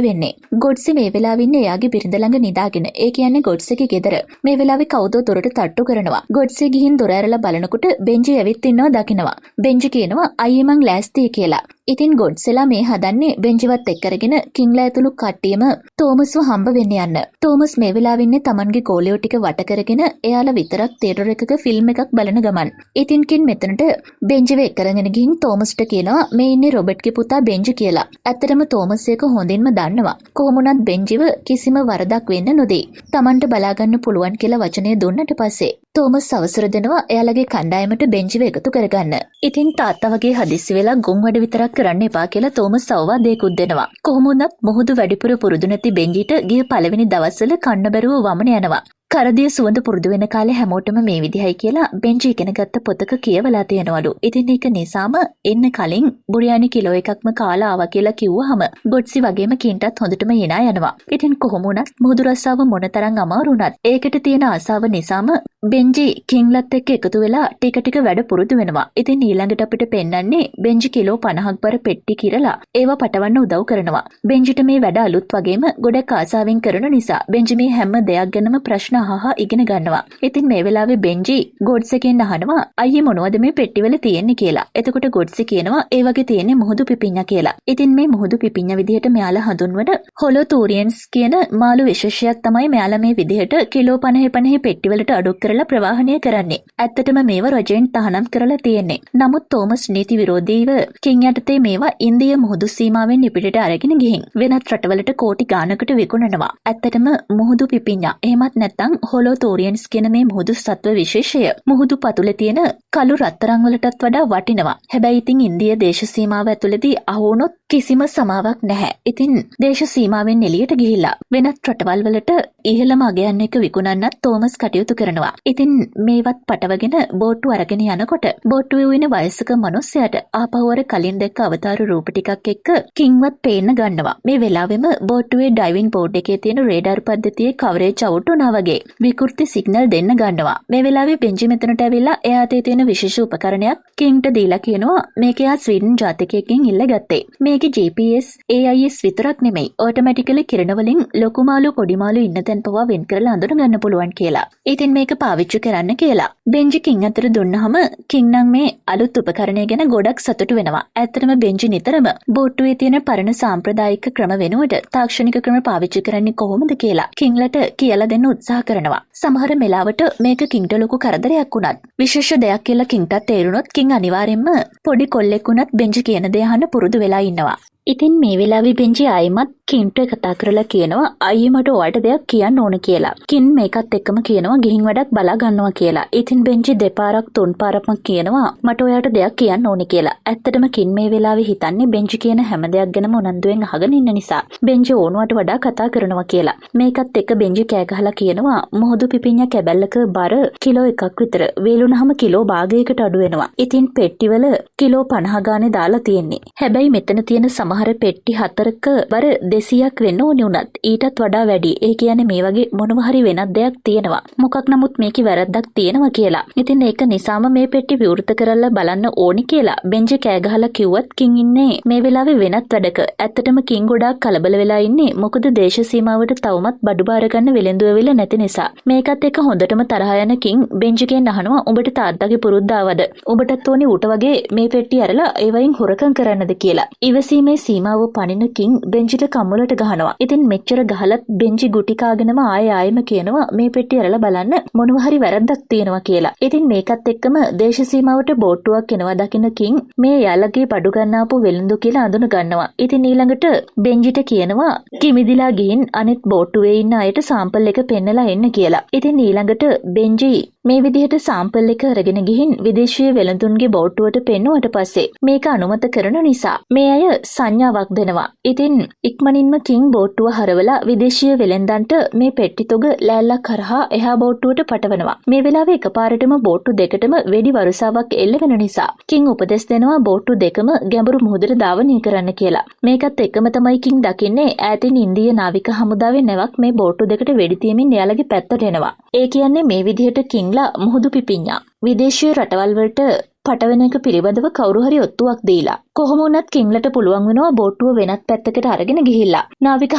[SPEAKER 1] වෙන්නේ. ගොඩ්සේ මේ වෙලාවේ ඉන්නේ එයාගේ බිරිඳ ළඟ නිදාගෙන. ඒ කියන්නේ ගොඩ්සේගේ ගෙදර. මේ වෙලාවේ කවුදෝ දොරට තට්ටු කරනවා. ගොඩ්සේ ගිහින් දොර ඇරලා බලනකොට බෙන්ජි ඇවිත් ඉන්නවා දකිනවා. බෙන්ජි කියනවා අයියේ මං ලෑස්තියි කියලා. ඉතින් ගොඩ්සෙලා මේ හදන්නේ බෙන්ජිවත් එක්කරගෙන කින්ලා ඇතුළු කට්ටියම තෝමස්ව හම්බ වෙන්න යන්න. තෝමස් මේ වෙලාවේ ඉන්නේ Tamanගේ ගෝලියෝ ටික වට කරගෙන එයාලා විතරක් තියටර් එකක ෆිල්ම් එකක් බලන ගමන්. ඉතින් කින් මෙතනට බෙන්ජිව එක්කරගෙන ගිහින් තෝමස්ට කියනවා මේ ඉන්නේ රොබර්ට්ගේ පුතා බෙන්ජි කියලා. ඇත්තටම තෝමස් එක හොඳින්ම දන්නවා. කොහොම වුණත් බෙන්ජිව කිසිම වරදක් වෙන්න නොදී Tamanට බලා ගන්න පුළුවන් කියලා වචනය දුන්නට පස්සේ තෝමස් අවසර දෙනවා එයාලගේ කණ්ඩායමට බෙන්ජිව එකතු කරගන්න. ඉතින් තාත්තා වගේ හදිස්සි වෙලා ගොන් වැඩ විතරක් කරන්න එපා කියලා තෝමස් අවවාදයකුත් දෙනවා. කොහොම වුණත් මුහුදු වැඩිපුර පුරුදු නැති බෙන්ජිට ගිය පළවෙනි දවස්වල කන්න බැරුව වමන යනවා. කරදිය සුවඳ පුරුදු වෙන කාලේ හැමෝටම මේ විදිහයි කියලා බෙන්ජි ඉගෙන ගත්ත පොතක කියවලා තියෙනවලු. ඉතින් ඒක නිසාම එන්න කලින් බුරියානි කිලෝ එකක්ම කාලා ආවා කියලා කිව්වහම ගොඩ්සි වගේම කින්ටත් හොඳටම hina යනවා. ඉතින් කොහොම වුණත් මුහුදු රස්සාව මොනතරම් අමාරු වුණත් ඒකට තියෙන ආසාව නිසාම බෙන්ජි කින්ලත් එක්ක එකතු වෙලා ටික ටික වැඩ පුරුදු වෙනවා. ඉතින් ඊළඟට අපිට පෙන්වන්නේ බෙන්ජි කිලෝ 50ක් බර පෙට්ටි කිරලා ඒවා පටවන්න උදව් කරනවා. බෙන්ජිට මේ වැඩ අලුත් වගේම ගොඩක් ආසාවෙන් කරන නිසා බෙන්ජි මේ හැම දෙයක් ගැනම ප්‍රශ්න අහහා ඉගෙන ගන්නවා. ඉතින් මේ වෙලාවේ බෙන්ජි ගොඩ්සෙන් අහනවා අයියේ මොනවද මේ පෙට්ටිවල තියෙන්නේ කියලා. එතකොට ගොඩ්සෙ කියනවා ඒ වගේ තියෙන්නේ මුහුදු පිපිඤ්ඤා කියලා. ඉතින් මේ මුහුදු පිපිඤ්ඤා විදිහට මෙයාලා හඳුන්වන හොලෝතූරියන්ස් කියන මාළු විශේෂයක් තමයි මෙයාලා මේ විදිහට කිලෝ 50 පෙට්ටිවලට අඩු කරලා ප්‍රවාහනය කරන්නේ. ඇත්තටම මේව රජෙන් තහනම් කරලා තියෙන්නේ. නමුත් තෝමස් නීති විරෝධීව කින් යටතේ මේවා ඉන්දිය මුහුදු සීමාවෙන් ඉපිටට අරගෙන ගිහින් වෙනත් රටවලට කෝටි ගානකට විකුණනවා. ඇත්තටම මුහුදු පිපිඤ්ඤා එහෙමත් නැත්නම් හොලෝතෝරියන්ස් කියන මේ මුහුදු සත්ව විශේෂය මුහුදු පතුලේ තියෙන කළු රත්තරන් වලටත් වඩා වටිනවා. හැබැයි ඉතින් ඉන්දිය දේශ සීමාව ඇතුළතදී අහුවුනොත් කිසිම සමාවක් නැහැ. ඉතින් දේශ සීමාවෙන් එළියට ගිහිල්ලා වෙනත් රටවල් වලට ඉහළම අගයන් එක විකුණන්නත් තෝමස් කටයුතු කරනවා. ඉතින් මේවත් පටවගෙන බෝට්ටු අරගෙන යනකොට බෝට්ටුවේ ඉන්න වයසක මිනිස්සයාට ආපහු අර කලින් දැක්ක අවතාර රූප ටිකක් එක්ක කින්වත් පේන්න ගන්නවා. මේ වෙලාවෙම බෝට්ටුවේ ඩයිවිං බෝඩ් එකේ තියෙන රේඩාර් පද්ධතියේ කවරේජ් අවුට් වුණා වගේ විකෘති සිග්නල් දෙන්න ගන්නවා. මේ වෙලාවේ බෙන්ජි මෙතනට ඇවිල්ලා එයා අතේ තියෙන විශේෂ උපකරණයක් කින්ට දීලා කියනවා මේක එයා ස්වීඩන් ජාතිකයෙක්ගෙන් ඉල්ලගත්තේ. මේකේ GPS AIS විතරක් නෙමෙයි ඔටෝමැටිකලි කිරණ වලින් ලොකු මාළු පොඩි මාළු ඉන්න තැන් පවා වෙන් කරලා අඳුන ගන්න පුළුවන් කියලා. ඉතින් මේක පාවිච්චි කරන්න කියලා බෙන්ජි කින් අතර දුන්නාම කින් නම් මේ අලුත් උපකරණය ගැන ගොඩක් සතුටු වෙනවා. ඇත්තටම බෙන්ජි නිතරම බෝට්ටුවේ තියෙන පරණ සාම්ප්‍රදායික ක්‍රම වෙනුවට තාක්ෂණික ක්‍රම පාවිච්චි කරන්නේ කොහොමද කියලා කින්ලට කියලා දෙන්න උත්සාහ කරනවා. සමහර වෙලාවට මේක කින්ට ලොකු කරදරයක් වුණත් විශේෂ දෙයක් කියලා කින්ටත් තේරුණොත් කින් අනිවාර්යෙන්ම පොඩි කොල්ලෙක් වුණත් බෙන්ජි කියන දේ අහන්න පුරුදු වෙලා ඉන්නවා. ඉතින් මේ වෙලාවේ බෙන්ජි ආයිමත් කින්ට කතා කරලා කියනවා අයියේ මට ඔයාලට දෙයක් කියන්න ඕන කියලා. කින් මේකත් එක්කම කියනවා ගිහින් වැඩක් බලා ගන්නවා කියලා. ඉතින් බෙන්ජි දෙපාරක් තුන් පාරක්ම කියනවා මට ඔයාලට දෙයක් කියන්න ඕන කියලා. ඇත්තටම කින් මේ වෙලාවේ හිතන්නේ බෙන්ජි කියන හැම දෙයක් ගැනම උනන්දුවෙන් අහගෙන ඉන්න නිසා. බෙන්ජි ඕනුවට වඩා කතා කරනවා කියලා. මේකත් එක්ක බෙන්ජි කෑ ගහලා කියනවා මොහොදු පිපිඤ්ඤා කැබැල්ලක බර කිලෝ 1ක් විතර. වේලුනහම කිලෝ භාගයකට අඩු වෙනවා. ඉතින් පෙට්ටිවල කිලෝ 50 ගානේ දාලා තියෙන්නේ. හැබැයි මෙතන තියෙන සමහර පෙට්ටි 4ක බර 200ක් වෙන්න ඕනි උනත් ඊටත් වඩා වැඩි. ඒ කියන්නේ මේ වගේ මොනවා හරි වෙනත් දෙයක් තියෙනවා. මොකක් නමුත් මේකේ වැරද්දක් තියෙනවා කියලා. ඉතින් ඒක නිසාම මේ පෙට්ටි විවෘත කරලා බලන්න ඕනි කියලා බෙන්ජි කෑ ගහලා කිව්වත් කින් ඉන්නේ මේ වෙලාවේ වෙනත් වැඩක. ඇත්තටම කින් ගොඩාක් කලබල වෙලා ඉන්නේ. මොකද දේශ සීමාවට තවමත් බඩු බාර ගන්න වෙලෙන්දු වෙවිලා නැති නිසා. මේකත් එක්ක හොඳටම තරහ යන කින් බෙන්ජිගෙන් අහනවා උඹට තාත්තගේ පුරුද්ද ආවද? උඹටත් ඕනි ඌට වගේ මේ පෙට්ටි අරලා ඒ වයින් හොරකම් කරන්නද කියලා. ඉවසීමේ සීමාව පනින කින් බෙන්ජිට කම්මුලට ගහනවා. ඉතින් මෙච්චර ගහලත් බෙන්ජි ගුටි කාගෙනම ආයෙම කියනවා මේ පෙට්ටිය අරලා බලන්න මොනවා හරි වැරද්දක් තියෙනවා කියලා. ඉතින් මේකත් එක්කම දේශ සීමාවට බෝට්ටුවක් එනවා දකින්න කින් මේ යාළගේ බඩු ගන්නාපු වෙළඳු කියලා අඳුන ගන්නවා. ඉතින් ඊළඟට බෙන්ජිට කියනවා කිමිදිලා ගිහින් අනිත් බෝට්ටුවේ ඉන්න අයට සාම්පල් එක පෙන්නලා එන්න කියලා. ඉතින් ඊළඟට බෙන්ජි මේ විදිහට සාම්පල් එක අරගෙන ගිහින් විදේශීය වෙළඳුන්ගේ බෝට්ටුවට පෙන්නුවට පස්සේ මේක අනුමත කරන නිසා මේ අය සංඥාවක් දෙනවා. ඉතින් ඉක්මනින්ම කින් බෝට්ටුව හරවලා විදේශීය වෙළෙන්දන්ට මේ පෙට්ටි තොග ලෑල්ලක් කරහා එහා බෝට්ටුවට පටවනවා. මේ වෙලාවේ එකපාරටම බෝට්ටු දෙකටම වෙඩි වරුසාවක් එල්ල වෙන නිසා කින් උපදෙස් දෙනවා බෝට්ටු දෙකම ගැඹුරු මුහුදට ධාවනය කරන්න කියලා. මේකත් එක්කම තමයි කින් දකින්නේ ඈතින් ඉන්දිය නාවික හමුදාවේ නැවක් මේ බෝට්ටු දෙකට වෙඩි තියමින් එයාලගේ පැත්තට එනවා. ඒ කියන්නේ මේ විදිහට කින්ලා මුහුදු පිපිඤ්ඤා විදේශීය රටවල් වලට පටවන එක පිළිබඳව කවුරු හරි ඔත්තුවක් දීලා කොහොම වුණත් කින්ලට පුළුවන් වෙනවා බෝට්ටුව වෙනත් පැත්තකට අරගෙන ගිහිල්ලා නාවික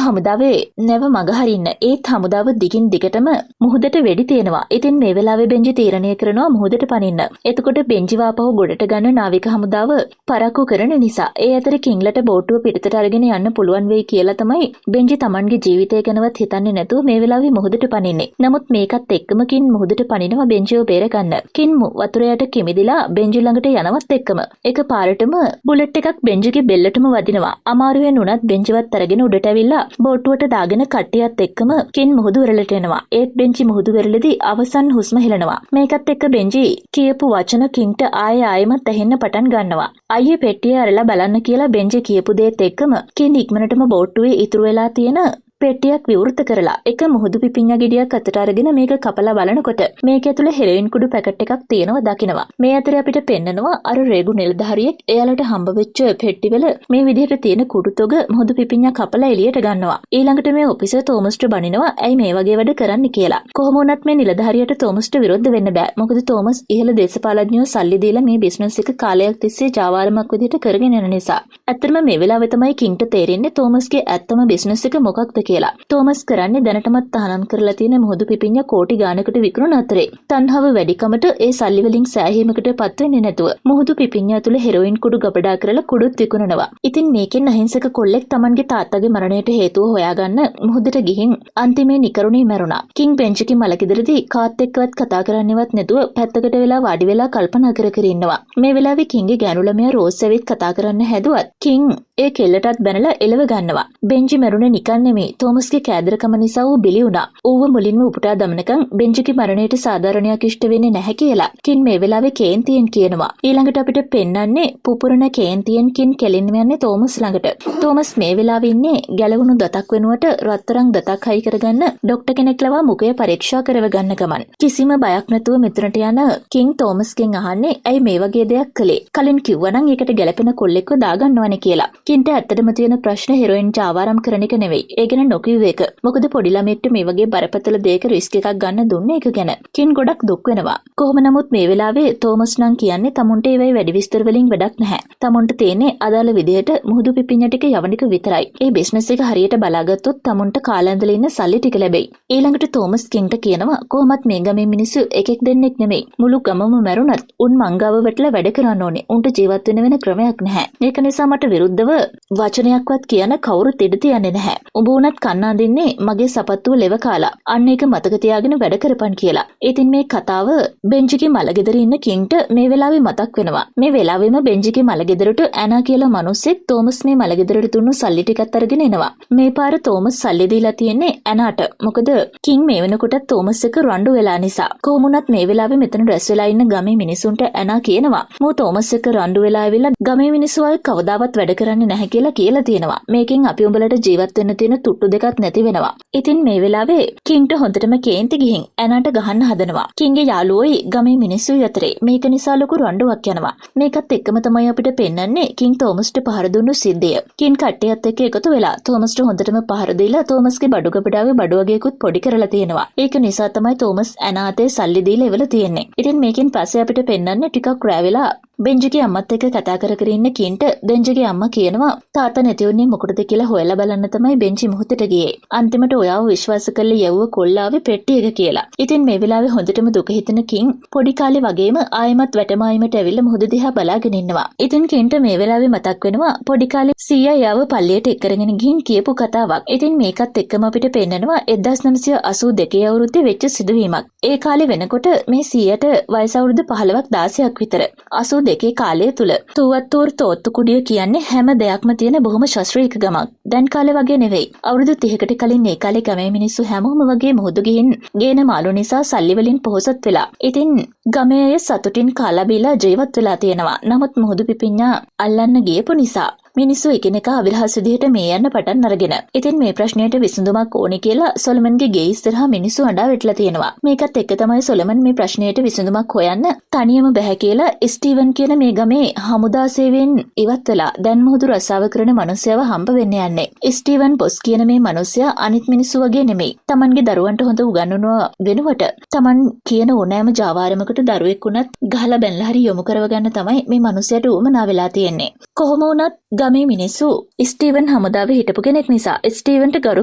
[SPEAKER 1] හමුදාවේ නැව මග හරින්න. ඒත් හමුදාව දිගින් දිගටම මුහුදට වෙඩි තියනවා. ඉතින් මේ වෙලාවේ බෙන්ජි තීරණය කරනවා මුහුදට පනින්න. එතකොට බෙන්ජි වාපහු ගොඩට ගන්න නාවික හමුදාව පරක්කු කරන නිසා ඒ අතර කින්ලට බෝට්ටුව පිටතට අරගෙන යන්න පුළුවන් වෙයි කියලා තමයි බෙන්ජි Tamanගේ ජීවිතය ගැනවත් හිතන්නේ නැතුව මේ වෙලාවේ මුහුදට පනින්නේ. නමුත් මේකත් එක්කම කින් මුහුදට පනිනවා බෙන්ජිව බේරගන්න. කින් වතුරයට කිමිදිලා බෙන්ජි ළඟට යනවත් එක්කම එක පාරටම බුලට් එකක් බෙන්ජිගේ බෙල්ලටම වදිනවා. අමාරුවෙන් උනත් බෙන්ජිවත් අරගෙන උඩට ඇවිල්ලා බෝට්ටුවට දාගෙන කට්ටියත් එක්කම කින් මුහුදු වෙරළට එනවා. ඒත් බෙන්ජි මුහුදු වෙරළදී අවසන් හුස්ම හෙලනවා. මේකත් එක්ක බෙන්ජි කියපු වචන කින්ට ආයෙමත් ඇහෙන්න පටන් ගන්නවා. අයියේ පෙට්ටිය අරලා බලන්න කියලා බෙන්ජි කියපු දේත් එක්කම කින් ඉක්මනටම බෝට්ටුවේ ඉතුරු වෙලා තියෙන පෙට්ටියක් විවෘත කරලා එක මුහුදු පිපිඤ්ඤා ගෙඩියක් අතට අරගෙන මේක කපලා බලනකොට මේක ඇතුලේ හෙරොයින් කුඩු පැකට් එකක් තියෙනවා දකිනවා. මේ අතරේ අපිට පෙන්නනවා අර රේගු නිලධාරියෙක් එයාලට හම්බ වෙච්ච පෙට්ටිවල මේ විදිහට තියෙන කුඩු තොග මුහුදු පිපිඤ්ඤා කපලා එළියට ගන්නවා. ඊළඟට මේ ඔෆිසර් තෝමස්ට බනිනවා ඇයි මේ වගේ වැඩ කරන්න කියලා. කොහොම වුණත් මේ නිලධාරියට තෝමස්ට විරුද්ධ වෙන්න බෑ. මොකද තෝමස් ඉහළ දේශපාලඥයෝ සල්ලි දීලා මේ බිස්නස් එක කාලයක් තිස්සේ ජාවාරමක් විදිහට කරගෙන යන නිසා. ඇත්තටම මේ වෙලාවේ තමයි කින්ට තේරෙන්නේ තෝමස්ගේ ඇත්තම බිස්නස් එක මොකක්ද කියලා. තෝමස් කරන්නේ දැනටමත් තහනම් කරලා තියෙන මුහුදු පිපිඤ්ඤා කෝටි ගානකට විකුණන අතරේ තණ්හාව වැඩිකමට ඒ සල්ලි වලින් සෑහීමකට පත් වෙන්නේ නැතුව මුහුදු පිපිඤ්ඤා තුල හෙරොයින් කුඩු ගබඩා කරලා කුඩුත් විකුණනවා. ඉතින් මේකෙන් අහිංසක කොල්ලෙක් Tamanගේ තාත්තගේ මරණයට හේතුව හොයාගන්න මුහුදට ගිහින් අන්තිමේ නිකරුණේ මැරුණා. කින් බෙන්ජිගේ මලකෙදරදී කාත් එක්කවත් කතා කරන්නේවත් නැතුව පැත්තකට වෙලා වාඩි වෙලා කල්පනා කර ඉන්නවා. මේ වෙලාවේ කින්ගේ ගෑනු ළමයා රෝස් ඇවිත් කතා කරන්න හැදුවත් කින් ඒ කෙල්ලටත් බැනලා එලව ගන්නවා. බෙන්ජි මැරුණේ නිකන් නෙමෙයි. තෝමස්ගේ කෑදරකම නිසා ඌ බිලි වුණා. ඌව මුලින්ම උපුටා දමනකම් බෙන්ජිගේ මරණයට සාධාරණයක් ඉෂ්ට වෙන්නේ නැහැ කියලා කින් මේ වෙලාවේ කේන්තියෙන් කියනවා. ඊළඟට අපිට පෙන්වන්නේ පුපුරන කේන්තියෙන් කින් කෙලින්ම යන්නේ තෝමස් ළඟට. තෝමස් මේ වෙලාවේ ඉන්නේ ගැලවුණු දතක් වෙනුවට රත්තරන් දතක් හයි කරගන්න ડોක්ටර් කෙනෙක් ලවා මුඛය පරීක්ෂා කරව ගන්න ගමන්. කිසිම බයක් නැතුව මෙතනට යන කින් තෝමස්ගෙන් අහන්නේ ඇයි මේ වගේ දෙයක් කළේ? කලින් කිව්වනම් ඒකට ගැලපෙන කොල්ලෙක්ව දාගන්නවනේ කියලා. කින්ට ඇත්තටම තියෙන ප්‍රශ්න හෙරොයින් ජාවාරම් කරන එක නෙවෙයි. ඒ ගැන නොකියුව එක. මොකද පොඩි ළමෙක්ට මේ වගේ බරපතල දෙයක රිස්ක් එකක් ගන්න දුන්නේ ඒක ගැන. කින් ගොඩක් දුක් වෙනවා. කොහොම නමුත් මේ වෙලාවේ තෝමස් නම් කියන්නේ තමුන්ට ඒ වෙයි වැඩි විස්තර වලින් වැඩක් නැහැ. තමුන්ට තියෙන්නේ අදාළ විදිහට මුහුදු පිපිඤ්ඤා ටික යවන එක විතරයි. ඒ බිස්නස් එක හරියට බලාගත්තොත් තමුන්ට කාලැඳලා ඉන්න සල්ලි ටික ලැබෙයි. ඊළඟට තෝමස් කින්ට කියනවා කොහොමත් මේ ගමේ මිනිස්සු එකෙක් දෙන්නෙක් නෙමෙයි. මුළු ගමම මැරුණත් උන් මංගාව වැටලා වැඩ කරන්න ඕනේ. උන්ට ජීවත් වෙන ක්‍රමයක් නැහැ. ඒක නිසා මට විරුද්ධව වචනයක්වත් කියන කවුරුත් ඉඩ තියන්නේ නැහැ. උඹ උනත් කන්න අඳින්නේ මගේ සපත්තුව ලෙව කාලා. අන්න ඒක මතක තියාගෙන වැඩ කරපන් කියලා. ඉතින් මේ කතාව බෙන්ජිගේ මලගෙදර ඉන්න කින්ට මේ වෙලාවේ මතක් වෙනවා. මේ වෙලාවෙම බෙන්ජිගේ මලගෙදරට ඇනා කියලා මිනිස්සෙක් තෝමස් මේ මලගෙදරට දුන්නු සල්ලි ටිකත් අරගෙන එනවා. මේ පාර තෝමස් සල්ලි දීලා තියෙන්නේ ඇනාට. මොකද කින් මේ වෙනකොට තෝමස් එක රණ්ඩු වෙලා නිසා. කොහොමුණත් මේ වෙලාවේ මෙතන රැස් වෙලා ඉන්න ගමේ මිනිසුන්ට ඇනා කියනවා. මෝ තෝමස් එක රණ්ඩු වෙලා ආවිලා ගමේ මිනිස්සු අය කවදාවත් වැඩ කරන්නේ නැහැ කියලා තියෙනවා. මේකෙන් අපි උඹලට ජීවත් වෙන්න තියෙන තුට්ටු දෙකක් නැති වෙනවා. ඉතින් මේ වෙලාවේ කින්ට හොඳටම කේන්ති ගිහින් ඇනාට ගහන්න හදනවා. කින්ගේ යාළුවෝයි ගමේ මිනිස්සුයි අතරේ මේක නිසා ලොකු රණ්ඩුවක් යනවා. මේකත් එක්කම තමයි අපිට පෙන්වන්නේ කින් තෝමස්ට පහර දුන්නු සිද්ධිය. කින් කට්ටියත් එක්ක එකතු වෙලා තෝමස්ට හොඳටම පහර දීලා තෝමස්ගේ බඩු කපඩාවේ බඩු වගේකුත් පොඩි කරලා තියෙනවා. ඒක නිසා තමයි තෝමස් ඇනාතේ සල්ලි දීලා ඉවල තියෙන්නේ. ඉතින් මේකෙන් පස්සේ අපිට පෙන්වන්නේ ටිකක් රෑ වෙලා බෙන්ජිගේ අම්මත් එක්ක කතා කර කර ඉන්න කින්ට බෙන්ජිගේ අම්මා කියනවා තාත්තා නැති වුණේ මොකටද කියලා හොයලා බලන්න තමයි බෙන්ජි මොහොතට ගියේ. අන්තිමට ඔයාව විශ්වාස කරලා යවුව කොල්ලාවේ පෙට්ටි එක කියලා. ඉතින් මේ වෙලාවේ හොඳටම දුක හිතෙන කින් පොඩි කාලේ වගේම ආයෙමත් වැටමායිමට ඇවිල්ලා මුහුද දිහා බලාගෙන ඉන්නවා. ඉතින් කින්ට මේ වෙලාවේ මතක් වෙනවා පොඩි කාලේ සීයා යාව පල්ලියට එක්කරගෙන ගිහින් කියපු කතාවක්. ඉතින් මේකත් එක්කම අපිට පෙන්නනවා 1982 අවුරුද්දේ වෙච්ච සිදුවීමක්. ඒ කාලේ වෙනකොට මේ සීයට වයස අවුරුදු 15ක් 16ක් විතර. 82 කාලය තුල තුවත්තූර් තෝත්තු කුඩිය කියන්නේ හැම දෙයක්ම තියෙන බොහොම ශාස්ත්‍රීය ගමක්. දැන් කාලේ වගේ නෙවෙයි. අවුරුදු 30කට කලින් මේ කාලේ ගමේ මිනිස්සු හැමෝම වගේ මුහුදු ගිහින් ගේන මාළු නිසා සල්ලි වලින් පොහොසත් වෙලා. ඉතින් ගමේ අය සතුටින් කාලා බීලා ජීවත් වෙලා තියෙනවා. නමුත් මුහුදු පිපිඤ්ඤා අල්ලන්න ගියපු නිසා මිනිස්සු එකිනෙකා අවිරහස් විදිහට මේ යන්න පටන් අරගෙන. ඉතින් මේ ප්‍රශ්නයට විසඳුමක් ඕනේ කියලා සොලමන්ගේ ගේ ඉස්සරහා මිනිස්සු අඬා වැටලා තියෙනවා. මේකත් එක්ක තමයි සොලමන් මේ ප්‍රශ්නයට විසඳුමක් හොයන්න තනියම බෑ කියලා ස්ටීවන් කියන මේ ගමේ හමුදා සේවයෙන් ඉවත් වෙලා දැන් මුහුදු රස්සාව කරන මිනිස්සයව හම්බ වෙන්න යන්නේ. ස්ටීවන් බොස් කියන මේ මිනිස්සයා අනිත් මිනිස්සු වගේ නෙමෙයි. Tamanගේ දරුවන්ට හොඳ උගන්වනවා වෙනුවට Taman කියන ඕනෑම ජාවාරමකට දරුවෙක් වුණත් ගහලා බැනලා හරි යොමු කරව ගන්න තමයි මේ මිනිස්සයාට උවමනා වෙලා තියෙන්නේ. කොහොම වුණත් ගමේ මිනිස්සු ස්ටීවන් හමුදාවේ හිටපු කෙනෙක් නිසා ස්ටීවන්ට ගරු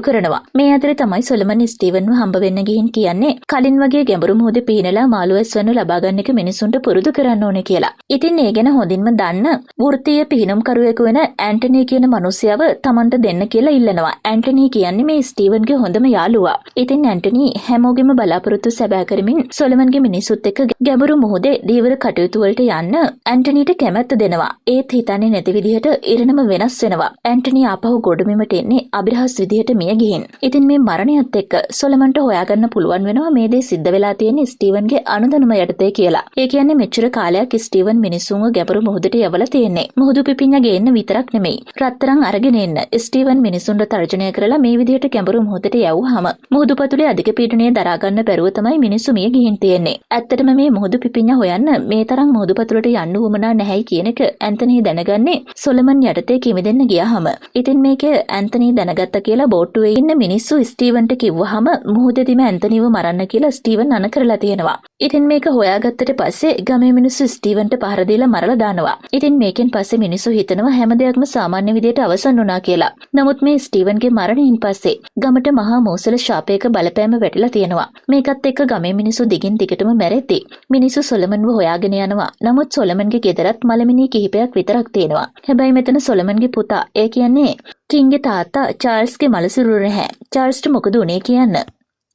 [SPEAKER 1] කරනවා. මේ අතරේ තමයි සොලමන් ස්ටීවන්ව හම්බ වෙන්න ගිහින් කියන්නේ කලින් වගේ ගැඹුරු මුහුදේ පීනලා මාළුවෙස් වන්න ලබා ගන්න එක මිනිසුන්ට පුරුදු කරන්න ඕනේ කියලා. ඉතින් ඒ ගැන හොඳින්ම දන්න වෘත්තීය පිහිනුම්කරුවෙකු වෙන ඇන්ටනි කියන මිනිහයව Tamanට දෙන්න කියලා ඉල්ලනවා. ඇන්ටනි කියන්නේ මේ ස්ටීවන්ගේ හොඳම යාළුවා. ඉතින් ඇන්ටනි හැමෝගෙම බලාපොරොත්තු සැබෑ කරමින් සොලමන්ගේ මිනිසුත් එක්ක ගැඹුරු මුහුදේ දීවර කටයුතු වලට යන්න ඇන්ටනිට කැමැත්ත දෙනවා. ඒත් හිතන්නේ නැති විදිහට ඉරණම වෙනස් වෙනවා. ඇන්ටනි ආපහු ගොඩබිමට එන්නේ අබිරහස් විදිහට මිය ගිහින්. ඉතින් මේ මරණයත් එක්ක සොලමන්ට හොයාගන්න පුළුවන් වෙනවා මේ දේ සිද්ධ වෙලා තියෙන්නේ ස්ටීවන්ගේ අනුදැනුම යටතේ කියලා. ඒ කියන්නේ මෙච්චර කාලයක් ස්ටීවන් මිනිස්සුන්ව ගැඹුරු මුහුදට යවලා තියෙන්නේ. මුහුදු පිපිඤ්ඤා ගේන්න විතරක් නෙමෙයි. රත්තරන් අරගෙන එන්න ස්ටීවන් මිනිස්සුන්ට තර්ජනය කරලා මේ විදිහට ගැඹුරු මුහුදට යවුවාම මුහුදු පතුලේ අධික පීඩනය දරා ගන්න බැරුව තමයි මිනිස්සු මිය ගිහින් තියෙන්නේ. ඇත්තටම මේ මුහුදු පිපිඤ්ඤා හොයන්න මේ තරම් මුහුදු පතුලට යන්න උවමනා නැහැයි කියන එක ඇන්තනි දැනගන්නේ සොලමන් යටතේ කිමිදෙන්න ගියාම. ඉතින් මේක ඇන්තනි දැනගත්ත කියලා බෝට්ටුවේ ඉන්න මිනිස්සු ස්ටීවන්ට කිව්වහම මුහුදෙදිම ඇන්තනිව මරන්න කියලා ස්ටීවන් අණ කරලා තියෙනවා. ඉතින් මේක හොයාගත්තට පස්සේ ගමේ මිනිස්සු ස්ටීවන්ට පහර දීලා මරලා දානවා. ඉතින් මේකෙන් පස්සේ මිනිස්සු හිතනවා හැම දෙයක්ම සාමාන්‍ය විදිහට අවසන් වුණා කියලා. නමුත් මේ ස්ටීවන්ගේ මරණයෙන් පස්සේ ගමට මහා මෝසල ශාපයක බලපෑම වැටිලා තියෙනවා. මේකත් එක්ක ගමේ මිනිස්සු දිගින් දිගටම මැරෙද්දී මිනිස්සු සොලමන්ව හොයාගෙන යනවා. නමුත් සොලමන්ගේ ගෙදරත් මලමිනී කිහිපයක් විතරක් තියෙනවා. හැබැයි මෙතන සොලමන්ගේ පුතා ඒ කියන්නේ කින්ගේ තාත්තා චාල්ස්ගේ මලසිරුර නැහැ. චාල්ස්ට මොකද උනේ කියන්න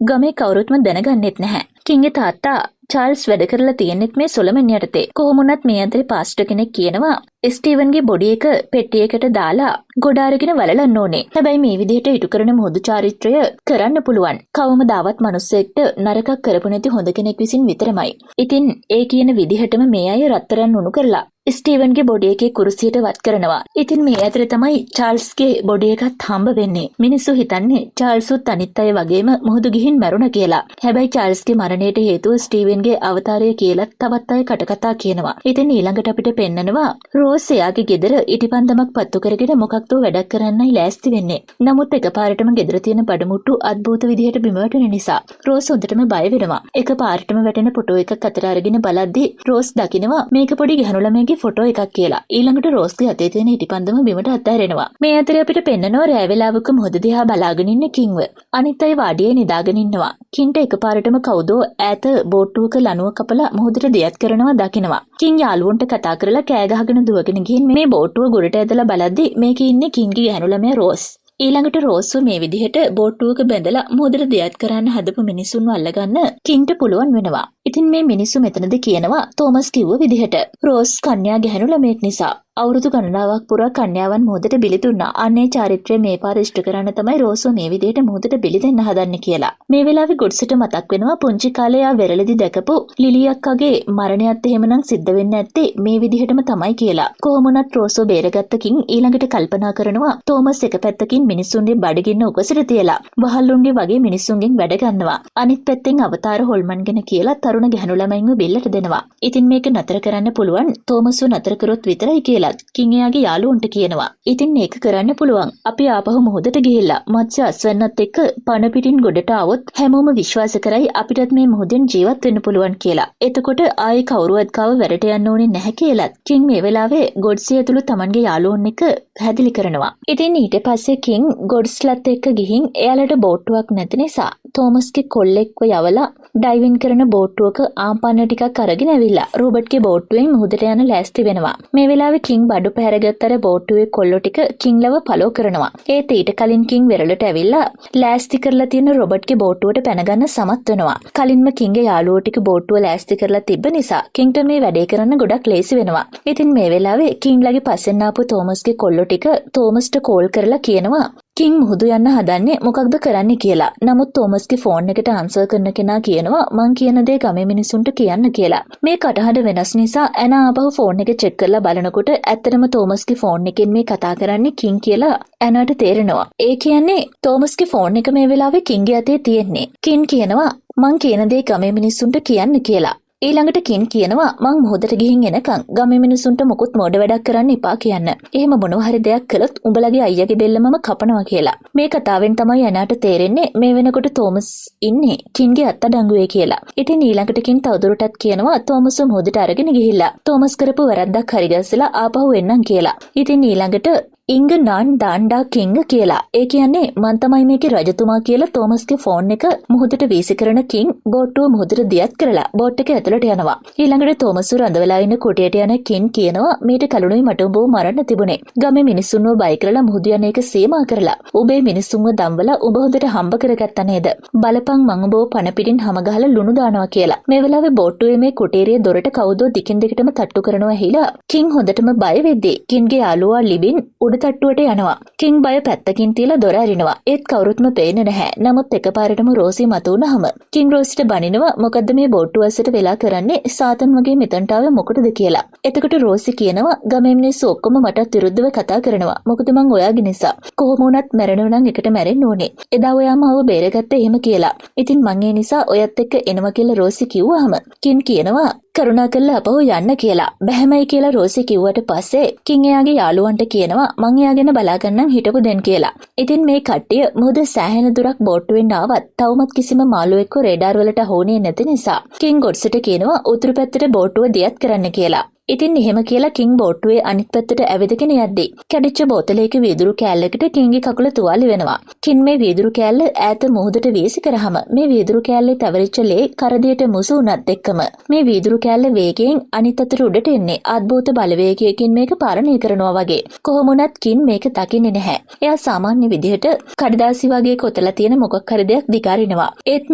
[SPEAKER 1] ගමේ කවුරුත්ම දැනගන්නෙත් නැහැ. කින්ගේ තාත්තා චාල්ස් වැඩ කරලා තියෙනෙත් මේ සොලමන් යටතේ. කොහොමුණත් මේ අතරේ පාස්ටර් කෙනෙක් කියනවා ස්ටීවන්ගේ බොඩි එක පෙට්ටියකට දාලා ගොඩ අරගෙන වලලන්න ඕනේ. හැබැයි මේ විදිහට ඉටු කරන මුහුදු චාරිත්‍රය කරන්න පුළුවන් කවමදාවත් මිනිස්සෙක්ට නරකක් කරපු නැති හොඳ කෙනෙක් විසින් විතරමයි. ඉතින් ඒ කියන විදිහටම මේ අය රත්තරන් උණු කරලා ස්ටීවන්ගේ බොඩි එකේ කුරුසියට වත් කරනවා. ඉතින් මේ අතරේ තමයි චාල්ස්ගේ බොඩි එකත් හම්බ වෙන්නේ. මිනිස්සු හිතන්නේ චාල්ස්ුත් අනිත් අය වගේම මුහුදු ගිහින් මැරුණා කියලා. හැබැයි චාල්ස්ගේ මරණයට හේතුව ස්ටීවන්ගේ අවතාරය කියලා තවත් අය කටකතා කියනවා. ඉතින් ඊළඟට අපිට පෙන්නනවා රෝස් එයාගේ ගෙදර ඉටිපන්දමක් පත්තු කරගෙන මොකක්ද වැඩක් කරන්නයි ලෑස්ති වෙන්නේ. නමුත් එකපාරටම ගෙදර තියෙන බඩමුට්ටු අද්භූත විදිහට බිම වැටෙන නිසා රෝස් හොඳටම බය වෙනවා. එකපාරටම වැටෙන ෆොටෝ එකක් අතට අරගෙන බලද්දී රෝස් දකිනවා මේක පොඩි ගැහණු ළමයෙක්ගේ ෆොටෝ එකක් කියලා. ඊළඟට රෝස්ගේ අතේ තියෙන ඉටිපන්දම බිමට අතහැරෙනවා. මේ අතරේ අපිට පෙන්නනවා රෑ වේලාවක මුහුද දිහා බලාගෙන ඉන්න කින්ව. අනිත් අය වාඩියේ නිදාගෙන ඉන්නවා. කින්ට එකපාරටම කවුදෝ ඈත බෝට්ටුවක ලණුව කපලා මුහුදට දියත් කරනවා දකිනවා. කින් යාළුවන්ට කතා කරලා කෑ ගහගෙන දුවගෙන ගිහින් මේ බෝට්ටුව ගොඩට ඇදලා බලද්දි මේකේ ඉන්නේ කින්ගේ ගැහණු ළමයා රෝස්. ඊළඟට රෝස්ව මේ විදිහට බෝට්ටුවක බැඳලා මුහුදට දියත් කරන්න හදපු මිනිසුන්ව අල්ලගන්න කින්ට පුළුවන් වෙනවා. ඉතින් මේ මිනිස්සු මෙතනදී කියනවා තෝමස් කිව්ව විදිහට රෝස් කන්‍යා ගැහැණු ළමයෙක් නිසා අවුරුදු ගණනාවක් පුරා කන්‍යාවන් මුහුදට බිලි දුන්නා. අන්නේ චාරිත්‍රය මේ පාර ඉෂ්ට කරන්න තමයි රෝස්ව මේ විදිහට මුහුදට බිලි දෙන්න හදන්නේ කියලා. මේ වෙලාවේ ගොඩ්සට මතක් වෙනවා පුංචි කාලේ ආ වෙරළදී දැකපු ලිලි අක්කගේ මරණයත් එහෙමනම් සිද්ධ වෙන්නේ නැත්තේ මේ විදිහටම තමයි කියලා. කොහොම වුණත් රෝස්ව බේරගත්ත කින් ඊළඟට කල්පනා කරනවා තෝමස් එක පැත්තකින් මිනිස්සුන්ගේ බඩගින්න උකසට තියලා වහල්ලුන්ගේ වගේ මිනිස්සුන්ගෙන් වැඩ ගන්නවා. අනිත් පැත්තෙන් අවතාර හොල්මන් ගැන කියලා තරුණ ගැහණු ළමයින්ව බිල්ලට දෙනවා. ඉතින් මේක නතර කරන්න පුළුවන් තෝමස්ව නතර කරොත් විතරයි කියලා කින් එයාගේ යාළුවන්ට කියනවා. ඉතින් මේක කරන්න පුළුවන්. අපි ආපහු මුහුදට ගිහිල්ලා මත්ස්‍ය අස්වැන්නත් එක්ක පණ පිටින් ගොඩට ආවොත් හැමෝම විශ්වාස කරයි අපිටත් මේ මුහුදෙන් ජීවත් වෙන්න පුළුවන් කියලා. එතකොට ආයේ කවුරුවත් ගාව වැඩට යන්න ඕනේ නැහැ කියලා කින් මේ වෙලාවේ ගොඩ්සිය ඇතුළු තමන්ගේ යාළුවොන් එක්ක පැහැදිලි කරනවා. ඉතින් ඊට පස්සේ කින් ගොඩ්ස්ලත් එක්ක ගිහින් එයාලට බෝට්ටුවක් නැති නිසා තෝමස්ගේ කොල්ලෙක්ව යවලා ඩයිවින් කරන බෝට්ටුවක ආම්පන්න ටිකක් අරගෙන ඇවිල්ලා රෝබර්ට්ගේ බෝට්ටුවෙන් මුහුදට යන ලෑස්ති වෙනවා. මේ වෙලාවේ කින් බඩු පැහැරගත්තර බෝට්ටුවේ කොල්ලෝ ටික කින්ලව ෆලෝ කරනවා. ඒත් ඊට කලින් කින් වෙරළට ඇවිල්ලා ලෑස්ති කරලා තියෙන රොබර්ට්ගේ බෝට්ටුවට පැනගන්න සමත් වෙනවා. කලින්ම කින්ගේ යාළුවෝ ටික බෝට්ටුව ලෑස්ති කරලා තිබ්බ නිසා කින්ට මේ වැඩේ කරන්න ගොඩක් ලේසි වෙනවා. ඉතින් මේ වෙලාවේ කින්ලගේ පස්සෙන් ආපු තෝමස්ගේ කොල්ලෝ ටික තෝමස්ට කෝල් කරලා කියනවා කින් මුහුදු යන්න හදන්නේ මොකක්ද කරන්න කියලා. නමුත් තෝමස්ගේ ෆෝන් එකට ආන්සර් කරන කෙනා කියනවා මං කියන දේ ගමේ මිනිසුන්ට කියන්න කියලා. මේ කටහඬ වෙනස් නිසා ඇනා ආපහු ෆෝන් එක චෙක් කරලා බලනකොට ඇත්තටම තෝමස්ගේ ෆෝන් එකෙන් මේ කතා කරන්නේ කින් කියලා ඇනාට තේරෙනවා. ඒ කියන්නේ තෝමස්ගේ ෆෝන් එක මේ වෙලාවේ කින්ගේ අතේ තියෙන්නේ. කින් කියනවා මං කියන දේ ගමේ මිනිසුන්ට කියන්න කියලා. ඊළඟට කින් කියනවා මං මුහුදට ගිහින් එනකන් ගමේ මිනිසුන්ට මොකුත් මොඩ වැඩක් කරන්න එපා කියන්න. එහෙම මොනවා හරි දෙයක් කළොත් උඹලගේ අයියාගේ බෙල්ලමම කපනවා කියලා. මේ කතාවෙන් තමයි ඇනාට තේරෙන්නේ මේ වෙනකොට තෝමස් ඉන්නේ කින්ගේ අත්අඩංගුවේ කියලා. ඉතින් ඊළඟට කින් තවදුරටත් කියනවා තෝමස් මුහුදට අරගෙන ගිහිල්ලා තෝමස් කරපු වැරද්දක් හරි ගස්සලා ආපහු එන්නම් කියලා. ඉතින් ඊළඟට ඉංග නාන් දාන්ඩා කිංග කියලා. ඒ කියන්නේ මං තමයි මේකේ රජතුමා කියලා තෝමස්ගේ ෆෝන් එක මුහුදට වීසි කරන කින් බෝට්ටුව මුහුදට දියත් කරලා බෝට් එක ඇතුළට යනවා. ඊළඟට තෝමස් රඳවලා ඉන්න කුටියට යන කින් කියනවා මීට කලුණුයි මට උඹව මරන්න තිබුණේ. ගමේ මිනිස්සුන්ව බයි කරලා මුහුදු යන එක සීමා කරලා. උඹේ මිනිස්සුන්ව දම්වලා උඹ හොදට හම්බ කරගත්තා නේද? බලපන් මං උඹව පණ පිටින් හැම ගහලා ලුණු දානවා කියලා. මේ වෙලාවේ බෝට්ටුවේ මේ කුටීරිය දොරට කවුදෝ දිකින් දිගටම තට්ටු කරනවා ඇහිලා කින් හොදටම බය වෙද්දී කින්ගේ යාළුවා ලිබින් තට්ටුවට යනවා. කින් බය පැත්තකින් තියලා දොර අරිනවා. ඒත් කවුරුත්ම පේන්නේ නැහැ. නමුත් එකපාරටම රෝසි මතුවනහම කින් රෝසිට බනිනවා මොකද්ද මේ බෝට්ටුව ඇසට වෙලා කරන්නේ සාතන් වගේ මෙතනට ආවේ මොකටද කියලා. එතකොට රෝසි කියනවා ගමේ මිනිස්සු ඔක්කොම මටත් විරුද්ධව කතා කරනවා. මොකද මං ඔයාගේ නිසා. කොහොම වුණත් මැරෙනවා නම් එකට මැරෙන්න ඕනේ. එදා ඔයා මාව බේරගත්තේ එහෙම කියලා. ඉතින් මං ඒ නිසා ඔයත් එක්ක එනවා කියලා රෝසි කිව්වහම කින් කියනවා කරුණා කරලා අපහු යන්න කියලා. බැහැමයි කියලා රෝසි කිව්වට පස්සේ කින් එයාගේ යාළුවන්ට කියනවා මං එයාගෙන බලාගන්නම් හිටපු දැන් කියලා. ඉතින් මේ කට්ටිය මුහුද සෑහෙන දුරක් බෝට්ටුවෙන් ආවත් තවමත් කිසිම මාළුවෙක්ව රේඩාර් වලට හොනේ නැති නිසා කින් ගොඩ්සට කියනවා උතුරු පැත්තට බෝට්ටුව දියත් කරන්න කියලා. ඉතින් එහෙම කියලා කින් බෝට්ටුවේ අනිත් පැත්තට ඇවිදගෙන යද්දී කැඩිච්ච බෝතලයක වීදුරු කෑල්ලකට කින්ගේ කකුල තුවාලි වෙනවා. කින් මේ වීදුරු කෑල්ල ඈත මුහුදට වීසි කරාම මේ වීදුරු කෑල්ලේ තවරිච්ච ලේ කරදියට මුසු වුණත් එක්කම මේ වීදුරු කෑල්ල වේගයෙන් අනිත් අතට උඩට එන්නේ අද්භූත බලවේගයකින් මේක පාලනය කරනවා වගේ. කොහොම වුණත් කින් මේක දකින්නේ නැහැ. එයා සාමාන්‍ය විදිහට කඩදාසි වගේ කොතලා තියෙන මොකක් හරි දෙයක් දිගාරිනවා. ඒත්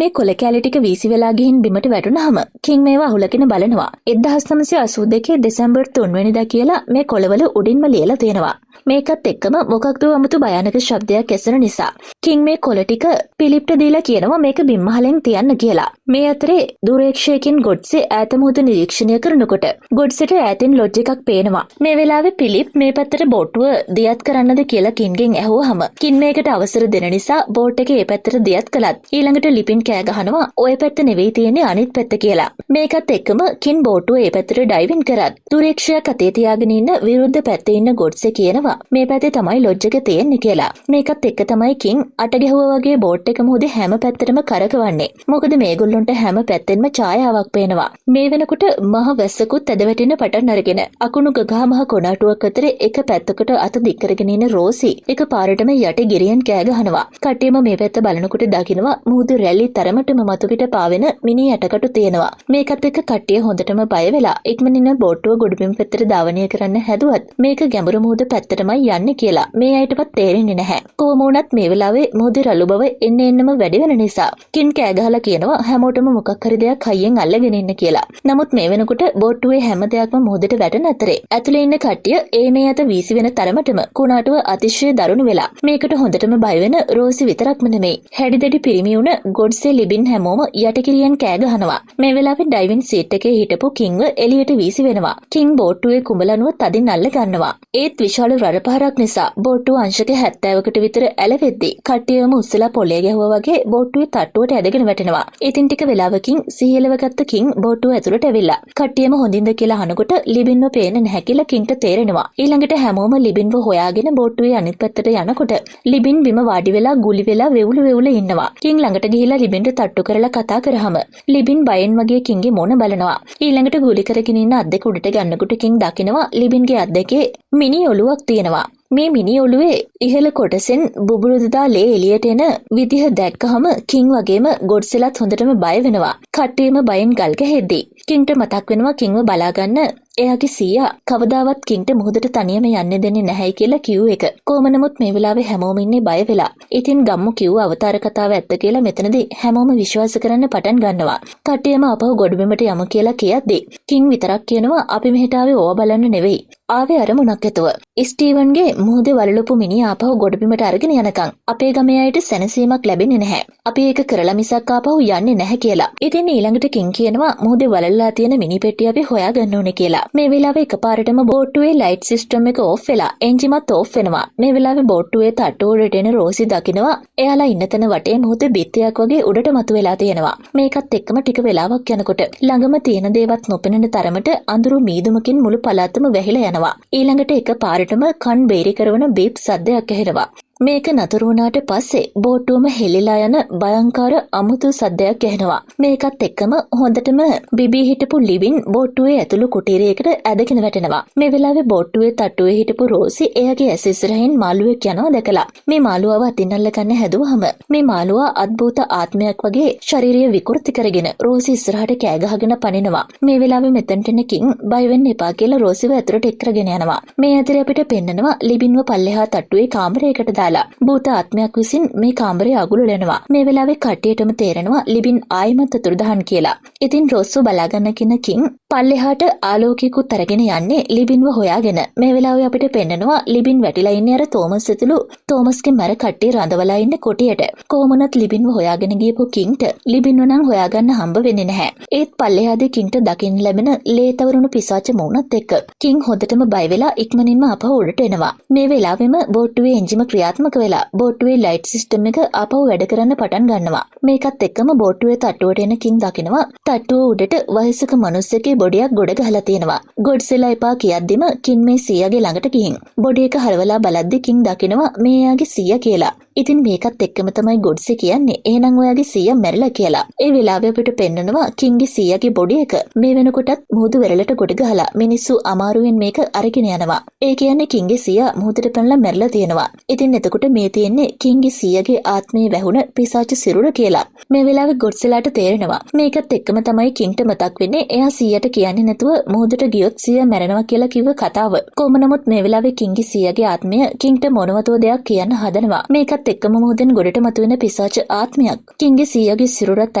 [SPEAKER 1] මේ කොළ කෑලි ටික වීසි වෙලා ගිහින් බිමට වැටුනහම කින් මේවා අහුලගෙන බලනවා. 1982 දෙසැම්බර් 3 වෙනිදා කියලා මේ කොළවල උඩින්ම ලියලා තියෙනවා. මේකත් එක්කම මොකක්ද අමුතු භයානක ශබ්දයක් ඇසෙන නිසා කින් මේ කොළ ටික පිලිප්ට දීලා කියනවා මේක බිම්මහලෙන් තියන්න කියලා. මේ අතරේ දුරේක්ෂයකින් ගොඩ්සේ ඈත මුහුද නිරීක්ෂණය කරනකොට ගොඩ්සට ඈතින් ලොජ් එකක් පේනවා. මේ වෙලාවේ පිලිප් මේ පැත්තට බෝට්ටුව දියත් කරන්නද කියලා කින්ගෙන් ඇහුවාම කින් මේකට අවසර දෙන නිසා බෝට් එක ඒ පැත්තට දියත් කළත් ඊළඟට ලිපින් කෑ ගහනවා ඔය පැත්ත නෙවෙයි තියෙන්නේ අනිත් පැත්ත කියලා. මේකත් එක්කම කින් බෝට්ටුව ඒ පැත්තට ඩයිවින් කරත් දුරේක්ෂයක් අතේ තියාගෙන ඉන්න විරුද්ධ පැත්තේ ඉන්න ගොඩ්සේ කියනවා මේ පැත්තේ තමයි ලොජ් එක තියෙන්නේ කියලා. මේකත් එක්ක තමයි කින් අට ගැහුවා වගේ බෝට් එක මුහුදේ හැම පැත්තටම කරකවන්නේ. මොකද මේගොල්ලොන්ට හැම පැත්තෙන්ම ඡායාවක් පේනවා. මේ වෙනකොට මහ වැස්සකුත් ඇද වැටෙන පටන් අරගෙන අකුණු ගගහ මහ කොණාටුවක් අතරේ එක පැත්තකට අත දික් කරගෙන ඉන්න රෝසි එක පාරටම යටි ගිරියෙන් කෑ ගහනවා. කට්ටියම මේ පැත්ත බලනකොට දකිනවා මුහුදු රැලි තරමටම මතු පිට පාවෙන මිනි යටකටු තියෙනවා. මේකත් එක්ක කට්ටිය හොඳටම බය වෙලා ඉක්මනින් බෝට් බෝට්ටුව ගොඩබිම් පැත්තට ධාවනය කරන්න හැදුවත් මේක ගැඹුරු මුහුද පැත්තටමයි යන්නේ කියලා මේ අයටවත් තේරෙන්නේ නැහැ. කොහොම වුණත් මේ වෙලාවේ මුහුදේ රළු බව එන්නම වැඩි වෙන නිසා කින් කෑ ගහලා කියනවා හැමෝටම මොකක් හරි දෙයක් හයියෙන් අල්ලගෙන ඉන්න කියලා. නමුත් මේ වෙනකොට බෝට්ටුවේ හැම දෙයක්ම මුහුදට වැටෙන අතරේ ඇතුලේ ඉන්න කට්ටිය ඒ මේ අත වීසි වෙන තරමටම කුණාටුව අතිශය දරුණු වෙලා. මේකට හොඳටම බය වෙන රෝසි විතරක්ම නෙමෙයි. හැඩිදෙඩි පිරිමි වුණ ගොඩ්සේ ලිබින් හැමෝම යටිකිරියෙන් කෑ ගහනවා. මේ වෙලාවේ ඩයිවින් සීට් එකේ හිටපු කින්ව එළියට වීසි වෙනවා. කින් බෝට්ටුවේ කුඹලනුව තදින් අල්ල ගන්නවා. ඒත් විශාල රළ පහරක් නිසා බෝට්ටුව අංශක 70කට විතර ඇලවෙද්දී කට්ටියම උස්සලා පොළේ ගැහුවා වගේ බෝට්ටුවේ තට්ටුවට ඇදගෙන වැටෙනවා. ඉතින් ටික වෙලාවකින් සිහිලව ගත්ත කින් බෝට්ටුව ඇතුළට ඇවිල්ලා කට්ටියම හොඳින්ද කියලා අහනකොට ලිබින්ව පේන්නේ නැහැ කියලා කින්ට තේරෙනවා. ඊළඟට හැමෝම ලිබින්ව හොයාගෙන බෝට්ටුවේ අනිත් පැත්තට යනකොට ලිබින් බිම වාඩි වෙලා ගුලි වෙලා වෙවුල ඉන්නවා. කින් ළඟට ගිහිලා ලිබින්ට තට්ටු කරලා කතා කරාම ලිබින් බයෙන් වගේ කින්ගේ මොන බලනවා. ඊළඟට ගුලි කරගෙන ඉන්න අත් දෙක උඩට ගන්නකොට කින් දකිනවා ලිබින්ගේ අත් දෙකේ මිනි ඔලුවක් තියෙනවා. මේ මිනි ඔලුවේ ඉහළ කොටසෙන් බුබුලු දදා ලේ එළියට එන විදිහ දැක්කහම කින් වගේම ගොඩ්සෙලත් හොඳටම බය වෙනවා. කට්ටියම බයෙන් ගල් ගැහෙද්දී කින්ට මතක් වෙනවා කින්ව බලාගන්න එයාගේ සීයා කවදාවත් කින්ට මුහුදට තනියම යන්න දෙන්නේ නැහැ කියලා කිව් එක. කොහොම නමුත් මේ වෙලාවේ හැමෝම ඉන්නේ බය වෙලා. ඉතින් ගම්මු කිව්ව අවතාර කතාව ඇත්ත කියලා මෙතනදී හැමෝම විශ්වාස කරන්න පටන් ගන්නවා. කට්ටියම අපහු ගොඩබිමට යමු කියලා කියද්දී කින් විතරක් කියනවා අපි මෙහෙට ආවේ ඕවා බලන්න නෙවෙයි. ආවේ අරමුණක් ඇතුව. ස්ටීවන්ගේ මුහුදේ වලලපු මිනිහ ආපහු ගොඩබිමට අරගෙන යනකම් අපේ ගමේ අයට සැනසීමක් ලැබෙන්නේ නැහැ. අපි ඒක කරලා මිසක් ආපහු යන්නේ නැහැ කියලා. ඉතින් ඊළඟට කින් කියනවා මුහුදේ වලල්ලා තියෙන මිනි පෙට්ටිය අපි හොයාගන්න ඕනේ කියලා. මේ වෙලාවේ එකපාරටම බෝට්ටුවේ ලයිට් සිස්ටම් එක ඕෆ් වෙලා එන්ජිමත් ඕෆ් වෙනවා. මේ වෙලාවේ බෝට්ටුවේ තට්ටුවලට එන රෝසි දකිනවා එයාලා ඉන්න තැන වටේ මුහුදේ බිත්තියක් වගේ උඩට මතුවලා තියෙනවා. මේකත් එක්කම ටික වෙලාවක් යනකොට ළඟම තියෙන දේවත් නොපෙනෙන තරමට අඳුරු මීදුමකින් මුළු පළාතම වැහිලා යනවා. ඊළඟට එකපාරටම කන් බේරි කරන බීප් සද්දයක් ඇහෙනවා. මේක නතර වුණාට පස්සේ බෝට්ටුවම හෙලිලා යන භයංකාර අමුතු සද්දයක් ඇහෙනවා. මේකත් එක්කම හොඳටම බිබී හිටපු ලිවින් බෝට්ටුවේ ඇතුළු කුටීරයකට ඇදගෙන වැටෙනවා. මේ වෙලාවේ බෝට්ටුවේ තට්ටුවේ හිටපු රෝසි එයාගේ ඇස් ඉස්සරහින් මාළුවෙක් යනවා දැකලා මේ මාළුවව අතින් අල්ල ගන්න හැදුවහම මේ මාළුවා අද්භූත ආත්මයක් වගේ ශාරීරිය විකෘති කරගෙන රෝසි ඉස්සරහට කෑ ගහගෙන පනිනවා. මේ වෙලාවේ මෙතනට එන කින් බය වෙන්න එපා කියලා රෝසිව ඇතුළට එක්කගෙන යනවා. මේ ඇතරේ අපිට පෙන්නනවා ලිවින්ව පල්ලෙහා තට්ටුවේ කාමරයකට භූත ආත්මයක් විසින් මේ කාමරය අගුලලනවා. මේ වෙලාවේ කට්ටියටම තේරෙනවා ලිබින් ආයිමත් අතුරුදහන් කියලා. ඉතින් රොස්සෝ බලාගන්න කින කින් පල්ලෙහාට ආලෝකයකුත් අරගෙන යන්නේ ලිබින්ව හොයාගෙන. මේ වෙලාවේ අපිට පෙන්නනවා ලිබින් වැටිලා ඉන්නේ අර තෝමස් ඇතුළු තෝමස්ගේ මර කට්ටිය රඳවලා ඉන්න කොටියට. කොහොමනත් ලිබින්ව හොයාගෙන ගියපු කින්ට ලිබින්ව නම් හොයාගන්න හම්බ වෙන්නේ නැහැ. ඒත් පල්ලෙහාදී කින්ට දකින්න ලැබෙන ලේතවරුණු පිසාච මූණත් එක්ක කින් හොඳටම බය වෙලා ඉක්මනින්ම අපහු උඩට එනවා. මේ වෙලාවෙම බෝට්ටුවේ එන්ජිම ක්‍රියාත්මක වෙලා බෝට්ටුවේ ලයිට් සිස්ටම් එක ආපහු වැඩ කරන්න පටන් ගන්නවා. මේකත් එක්කම බෝට්ටුවේ තට්ටුවට එන කින් දකිනවා තට්ටුව උඩට වයසක මිනිස්සෙක්ගේ බොඩියක් ගොඩ ගහලා තියෙනවා. ගොඩ්සෙලා එපා කියද්දිම කින් මේ සීයාගේ ළඟට ගිහින් බොඩි එක හරවලා බලද්දි කින් දකිනවා මේ එයාගේ සීයා කියලා. ඉතින් මේකත් එක්කම තමයි ගොඩ්සේ කියන්නේ එහෙනම් ඔයාගේ සීයා මැරිලා කියලා. ඒ වෙලාවේ අපිට පෙන්නනවා කින්ගේ සීයාගේ බොඩි එක මේ වෙනකොටත් මුහුදු වෙරළට ගොඩ ගහලා මිනිස්සු අමාරුවෙන් මේක අරගෙන යනවා. ඒ කියන්නේ කින්ගේ සීයා මුහුදට පැනලා මැරිලා තියෙනවා. ඉතින් එතකොට මේ තියෙන්නේ කින්ගේ සීයාගේ ආත්මේ වැහුණ පිසාච සිරුර කියලා. මේ වෙලාවේ ගොඩ්සෙලාට තේරෙනවා. මේකත් එක්කම තමයි කින්ට මතක් වෙන්නේ එයා සීයාට කියන්නේ නැතුව මුහුදට ගියොත් සීයා මැරෙනවා කියලා කිව්ව කතාව. කොහොම නමුත් මේ වෙලාවේ කින්ගේ සීයාගේ ආත්මය කින්ට මොනවතෝ දෙයක් කියන්න හදනවා. මේකත් එක්කම මුහුදෙන් ගොඩට මතුවෙන පිසාච ආත්මයක් කින්ගේ සීයාගේ සිරුරත්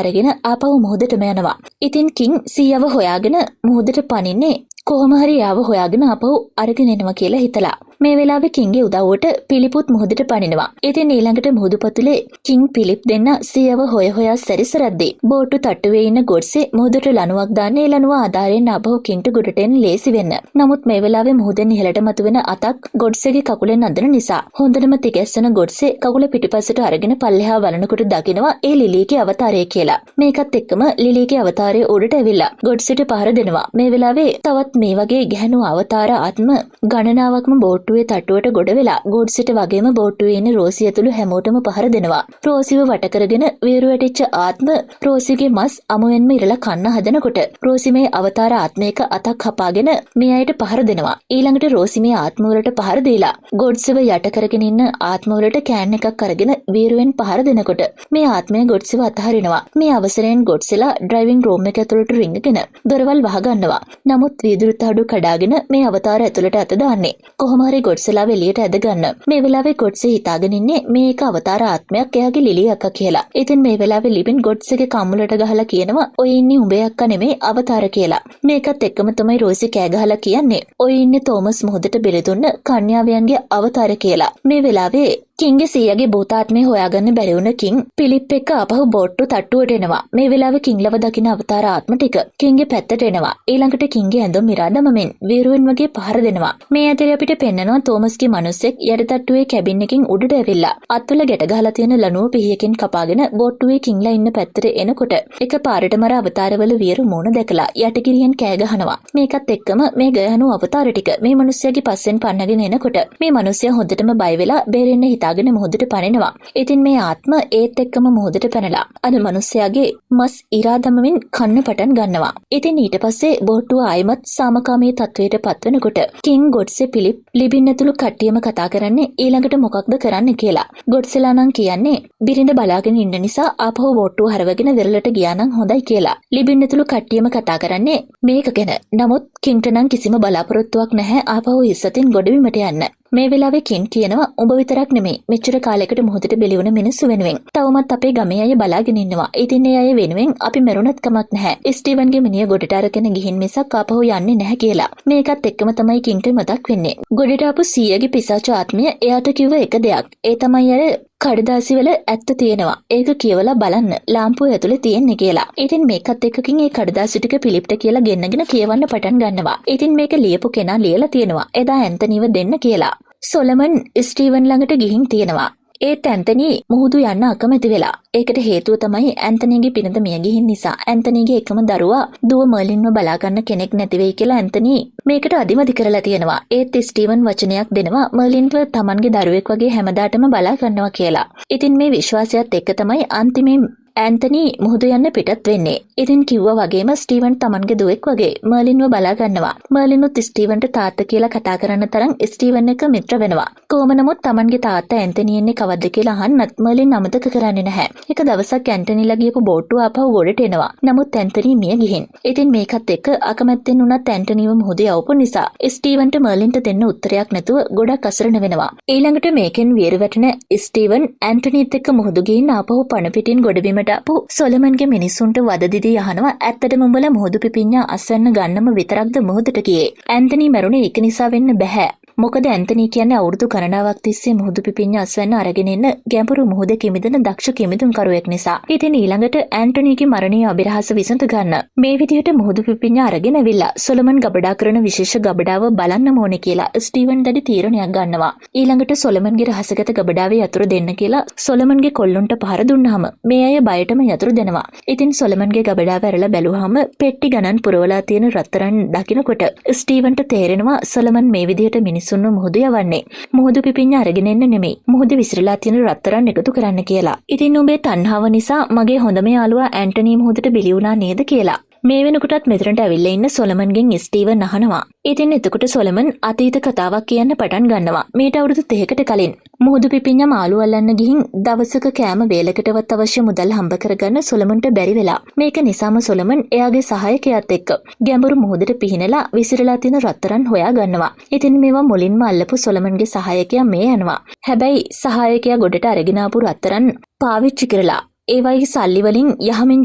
[SPEAKER 1] අරගෙන ආපහු මුහුදටම යනවා. ඉතින් කින් සීයාව හොයාගෙන මුහුදට පනින්නේ කොහොම හරි යාව හොයාගෙන ආපහු අරගෙන එනවා කියලා හිතලා. මේ වෙලාවේ කින්ගේ උදව්වට පිලිපුත් මුහුදට පනිනවා. ඉතින් ඊළඟට මුහුදුපතුලේ කින් පිලිප් දෙන්න සීයාව හොයා සැරිසරද්දී බෝට්ටු තට්ටුවේ ඉන්න ගොඩ්සේ මුහුදට ලණුවක් දාන්න ඒ ලණුව ආධාරයෙන් ආපහු කින්ට ගොඩට එන්න ලේසි වෙන්න. නමුත් මේ වෙලාවේ මුහුදෙන් ඉහළට මතුවෙන අතක් ගොඩ්සේගේ කකුලෙන් අදින නිසා හොඳටම තිගැස්සෙන ගොඩ්සේ කකුල පිටිපස්සට අරගෙන පල්ලෙහා බලනකොට දකිනවා ඒ ලිලීගේ අවතාරය කියලා. මේකත් එක්කම ලිලීගේ අවතාරය උඩට ඇවිල්ලා ගොඩ්සේට පහර දෙනවා. මේ වෙලාවේ තවත් මේ වගේ ගැහණු අවතාර ආත්ම ගණනාවක්ම බෝට්ටු බෝට්ටුවේ තට්ටුවට ගොඩ වෙලා ගෝඩ්සිට වගේම බෝට්ටුවේ ඉන්න රෝසි ඇතුළු හැමෝටම පහර දෙනවා. රෝසිව වට කරගෙන වීරු වැටිච්ච ආත්ම රෝසිගේ මස් අමුවෙන්ම ඉරලා කන්න හදනකොට රෝසි මේ අවතාර ආත්මයක අතක් හපාගෙන මේ අයට පහර දෙනවා. ඊළඟට රෝසි මේ ආත්මවලට පහර දීලා ගොඩ්සිව යට කරගෙන ඉන්න ආත්මවලට කෑන් එකක් අරගෙන වීරුවෙන් පහර දෙනකොට මේ ආත්මය ගොඩ්සිව අතහරිනවා. මේ අවසරයෙන් ගොඩ්සිලා ඩ්‍රයිවිං රූම් එක ඇතුළට රිංගගෙන දොරවල් වහගන්නවා. නමුත් වීදුරු තහඩු කඩාගෙන මේ අවතාර ඇතුළට අත දාන්නේ. කොහොම හරි ගොඩ්සිලා එළියට ඇදගන්න. මේ වෙලාවේ ගොඩ්සි හිතාගෙන ඉන්නේ මේක අවතාර ආත්මයක් එයාගේ ලිලි අක්කා කියලා. ඉතින් මේ වෙලාවේ ලිබින් ගොඩ්සිගේ කම්මුලට ගහලා කියනවා ඔය ඉන්නේ උඹේ අක්කා නෙමේ අවතාර කියලා. මේකත් එක්කම තමයි රෝසි කෑ ගහලා කියන්නේ ඔය ඉන්නේ තෝමස් මුහුදට බෙලදුන්න කන්‍යාවයන්ගේ අවතාර කියලා. මේ වෙලාවේ කින්ගේ සීයාගේ භූතාත්මය හොයාගන්න බැරි වුණ කින් පිලිප් එක්ක ආපහු බෝට්ටු තට්ටුවට එනවා. මේ වෙලාවේ කින්ලව දකින අවතාර ආත්ම ටික කින්ගේ පැත්තට එනවා. ඊළඟට කින්ගේ ඇඳුම් මිරා දමමින් වීරුවෙන් වගේ පහර දෙනවා. මේ ඇතර අපිට පෙන්නනවා තෝමස්ගේ මිනිස්සෙක් යට තට්ටුවේ කැබින් එකකින් උඩට ඇවිල්ලා අත්වල ගැට ගහලා තියෙන ලණුව පිහියකින් කපාගෙන බෝට්ටුවේ කින්ලා ඉන්න පැත්තට එනකොට එක පාරටම අර අවතාරවල වීරු මූණ දැකලා යටගිරියෙන් කෑ ගහනවා. මේකත් එක්කම මේ ගයහණු අවතාර ටික මේ මිනිස්සයාගේ පස්සෙන් පන්නගෙන එනකොට මේ මිනිස්සයා හොඳටම බය වෙලා බේරෙන්න හිතාගෙන මුහුදට පනිනවා. ඉතින් මේ ආත්ම ඒත් එක්කම මුහුදට පැනලා අර මිනිස්සයාගේ මස් ඉරා දමමින් කන්න පටන් ගන්නවා. ඉතින් ඊට පස්සේ බෝට්ටුව ආයිමත් සාමකාමී තත්වයට පත්වෙනකොට කින් ගොඩ්සේ පිලිප් ලිබින් ඇතුළු කට්ටියම කතා කරන්නේ ඊළඟට මොකක්ද කරන්න කියලා. ගොඩ්සලා නම් කියන්නේ බිරිඳ බලාගෙන ඉන්න නිසා ආපහු බෝට්ටුව හරවගෙන වෙරළට ගියා නම් හොඳයි කියලා. ලිබින් ඇතුළු කට්ටියම කතා කරන්නේ මේක ගැන. නමුත් කින්ට නම් කිසිම බලාපොරොත්තුවක් නැහැ ආපහු ඉස්සතින් ගොඩබිමට යන්න. මේ වෙලාවේ කින් කියනවා උඹ විතරක් නෙමෙයි මෙච්චර කාලයකට මොහොතට බෙලි වුණ මිනිස්සු වෙනුවෙන් තවමත් අපේ ගමේ අය බලාගෙන ඉන්නවා. ඉතින් ඒ අය වෙනුවෙන් අපි මරුණත් කමක් නැහැ. ස්ටීවන්ගේ මිනිහ ගොඩට අරගෙන ගිහින් මිසක් ආපහු යන්නේ නැහැ කියලා. මේකත් එක්කම තමයි කින්ට මතක් වෙන්නේ. ගොඩට ආපු සීයාගේ පිසාච ආත්මය එයාට කිව්ව එක දෙයක්. ඒ තමයි අර කඩදාසි වල ඇත්ත තියෙනවා. ඒක කියවලා බලන්න ලාම්පුව ඇතුලේ තියෙන්නේ කියලා. ඉතින් මේකත් එක්කකින් ඒ කඩදාසි ටික පිලිප්ට කියලා ගෙන්නගෙන කියවන්න පටන් ගන්නවා. ඉතින් මේක ලියපු කෙනා ලියලා තියෙනවා. එදා ඇන්තනීව දෙන්න කියලා. සොලමන් ස්ටීවන් ළඟට ගිහින් තියෙනවා. ඒත් ඇන්තනී මුහුදු යන්න අකමැති වෙලා. ඒකට හේතුව තමයි ඇන්තනීගේ පිරිඳ මිය ගිහින් නිසා. ඇන්තනීගේ එකම දරුවා දුව මර්ලින්ව බලා ගන්න කෙනෙක් නැති වෙයි කියලා ඇන්තනී මේකට අදිමදි කරලා තියෙනවා. ඒත් ස්ටීවන් වචනයක් දෙනවා මර්ලින්ව තමන්ගේ දරුවෙක් වගේ හැමදාටම බලා ගන්නවා කියලා. ඉතින් මේ විශ්වාසයත් එක්ක තමයි අන්තිමේ ඇන්තනී මුහුදු යන්න පිටත් වෙන්නේ. ඉතින් කිව්වා වගේම ස්ටීවන් තමන්ගේ දුවෙක් වගේ මර්ලින්ව බලා ගන්නවා. මර්ලිනුත් ස්ටීවන්ට තාත්තා කියලා කතා කරන්න තරම් ස්ටීවන් එක මිත්‍ර වෙනවා. කොහොම නමුත් තමන්ගේ තාත්තා ඇන්තනී එන්නේ කවද්ද කියලා අහන්නත් මර්ලින් අමතක කරන්නේ නැහැ. එක දවසක් ඇන්ටනීලා ගියපු බෝට්ටුව ආපහු ගොඩට එනවා. නමුත් ඇන්තනී මිය ගිහින්. ඉතින් මේකත් එක්ක අකමැත්තෙන් උනත් ඇන්ටනීව මුහුදේ යවපු නිසා ස්ටීවන්ට මර්ලින්ට දෙන්න උත්තරයක් නැතුව ගොඩක් අසරණ වෙනවා. ඊළඟට මේකෙන් වියර වැටෙන ස්ටීවන් ඇන්ටනීත් එක්ක මුහුදු ගිහින් ආපහු පණ පිටින් ගොඩබිමට ආපු සොලමන්ගේ මිනිස්සුන්ට වද දිදී අහනවා ඇත්තටම උඹලා මුහුදු පිපිඤ්ඤා අස්වැන්න ගන්නම විතරක්ද මුහුදට ගියේ. ඇන්තනී මරුනේ ඒක නිසා වෙන්න බෑ. මොකද ඇන්තනී කියන්නේ අවුරුදු ගණනාවක් තිස්සේ මුහුදු පිපිඤ්ඤා අස්වැන්න අරගෙන ඉන්න ගැඹුරු මුහුදේ කිමිදෙන දක්ෂ කිමිදුම්කරුවෙක් නිසා. ඉතින් ඊළඟට ඇන්ටනීගේ මරණීය අභිරහස විසඳ ගන්න මේ විදිහට මුහුදු පිපිඤ්ඤා අරගෙන ඇවිල්ලා සොලමන් ගබඩා කරන විශේෂ ගබඩාව බලන්න ඕනේ කියලා ස්ටීවන් දැඩි තීරණයක් ගන්නවා. ඊළඟට සොලමන්ගේ රහසගත ගබඩාවේ යතුරු දෙන්න කියලා සොලමන්ගේ කොල්ලොන්ට පහර දුන්නාම මේ අය බයටම යතුරු දෙනවා. ඉතින් සොලමන්ගේ ගබඩාව ඇරලා බැලුවාම පෙට්ටි ගණන් පුරවලා තියෙන රත්තරන් දකින්නකොට ස්ටීවන්ට තේරෙනවා සොලමන් මේ විදිහට මිනිස්සුන්ව මුහුදු යවන්නේ මුහුදු පිපිඤ්ඤා අරගෙන එන්න නෙමෙයි මුහුදු විසිරලා තියෙන රත්තරන් එකතු කරන්න කියලා. ඉතින් උඹේ තණ්හාව නිසා මගේ හොඳම යාළුවා ඇන්ටනී මුහුදට බිලි වුණා නේද කියලා. මේ වෙනකොටත් මෙතනට ඇවිල්ලා ඉන්න සොලමන්ගෙන් ස්ටීවන් අහනවා. ඉතින් එතකොට සොලමන් අතීත කතාවක් කියන්න පටන් ගන්නවා. මේට අවුරුදු 3කට කලින් මුහුදු පිපිඤ්ඤා මාළු අල්ලන්න ගිහින් දවසක කෑම වේලකටවත් අවශ්‍ය මුදල් හම්බ කරගන්න සොලමන්ට බැරි වෙලා. මේක නිසාම සොලමන් එයාගේ සහායකයාත් එක්ක ගැඹුරු මුහුදට පිහිනලා විසිරලා තියෙන රත්තරන් හොයා ගන්නවා. ඉතින් මේවා මුලින්ම අල්ලපු සොලමන්ගේ සහායකයා මේ යනවා. හැබැයි සහායකයා ගොඩට අරගෙන ආපු රත්තරන් පාවිච්චි කරලා ඒවයි සල්ලි වලින් යහමින්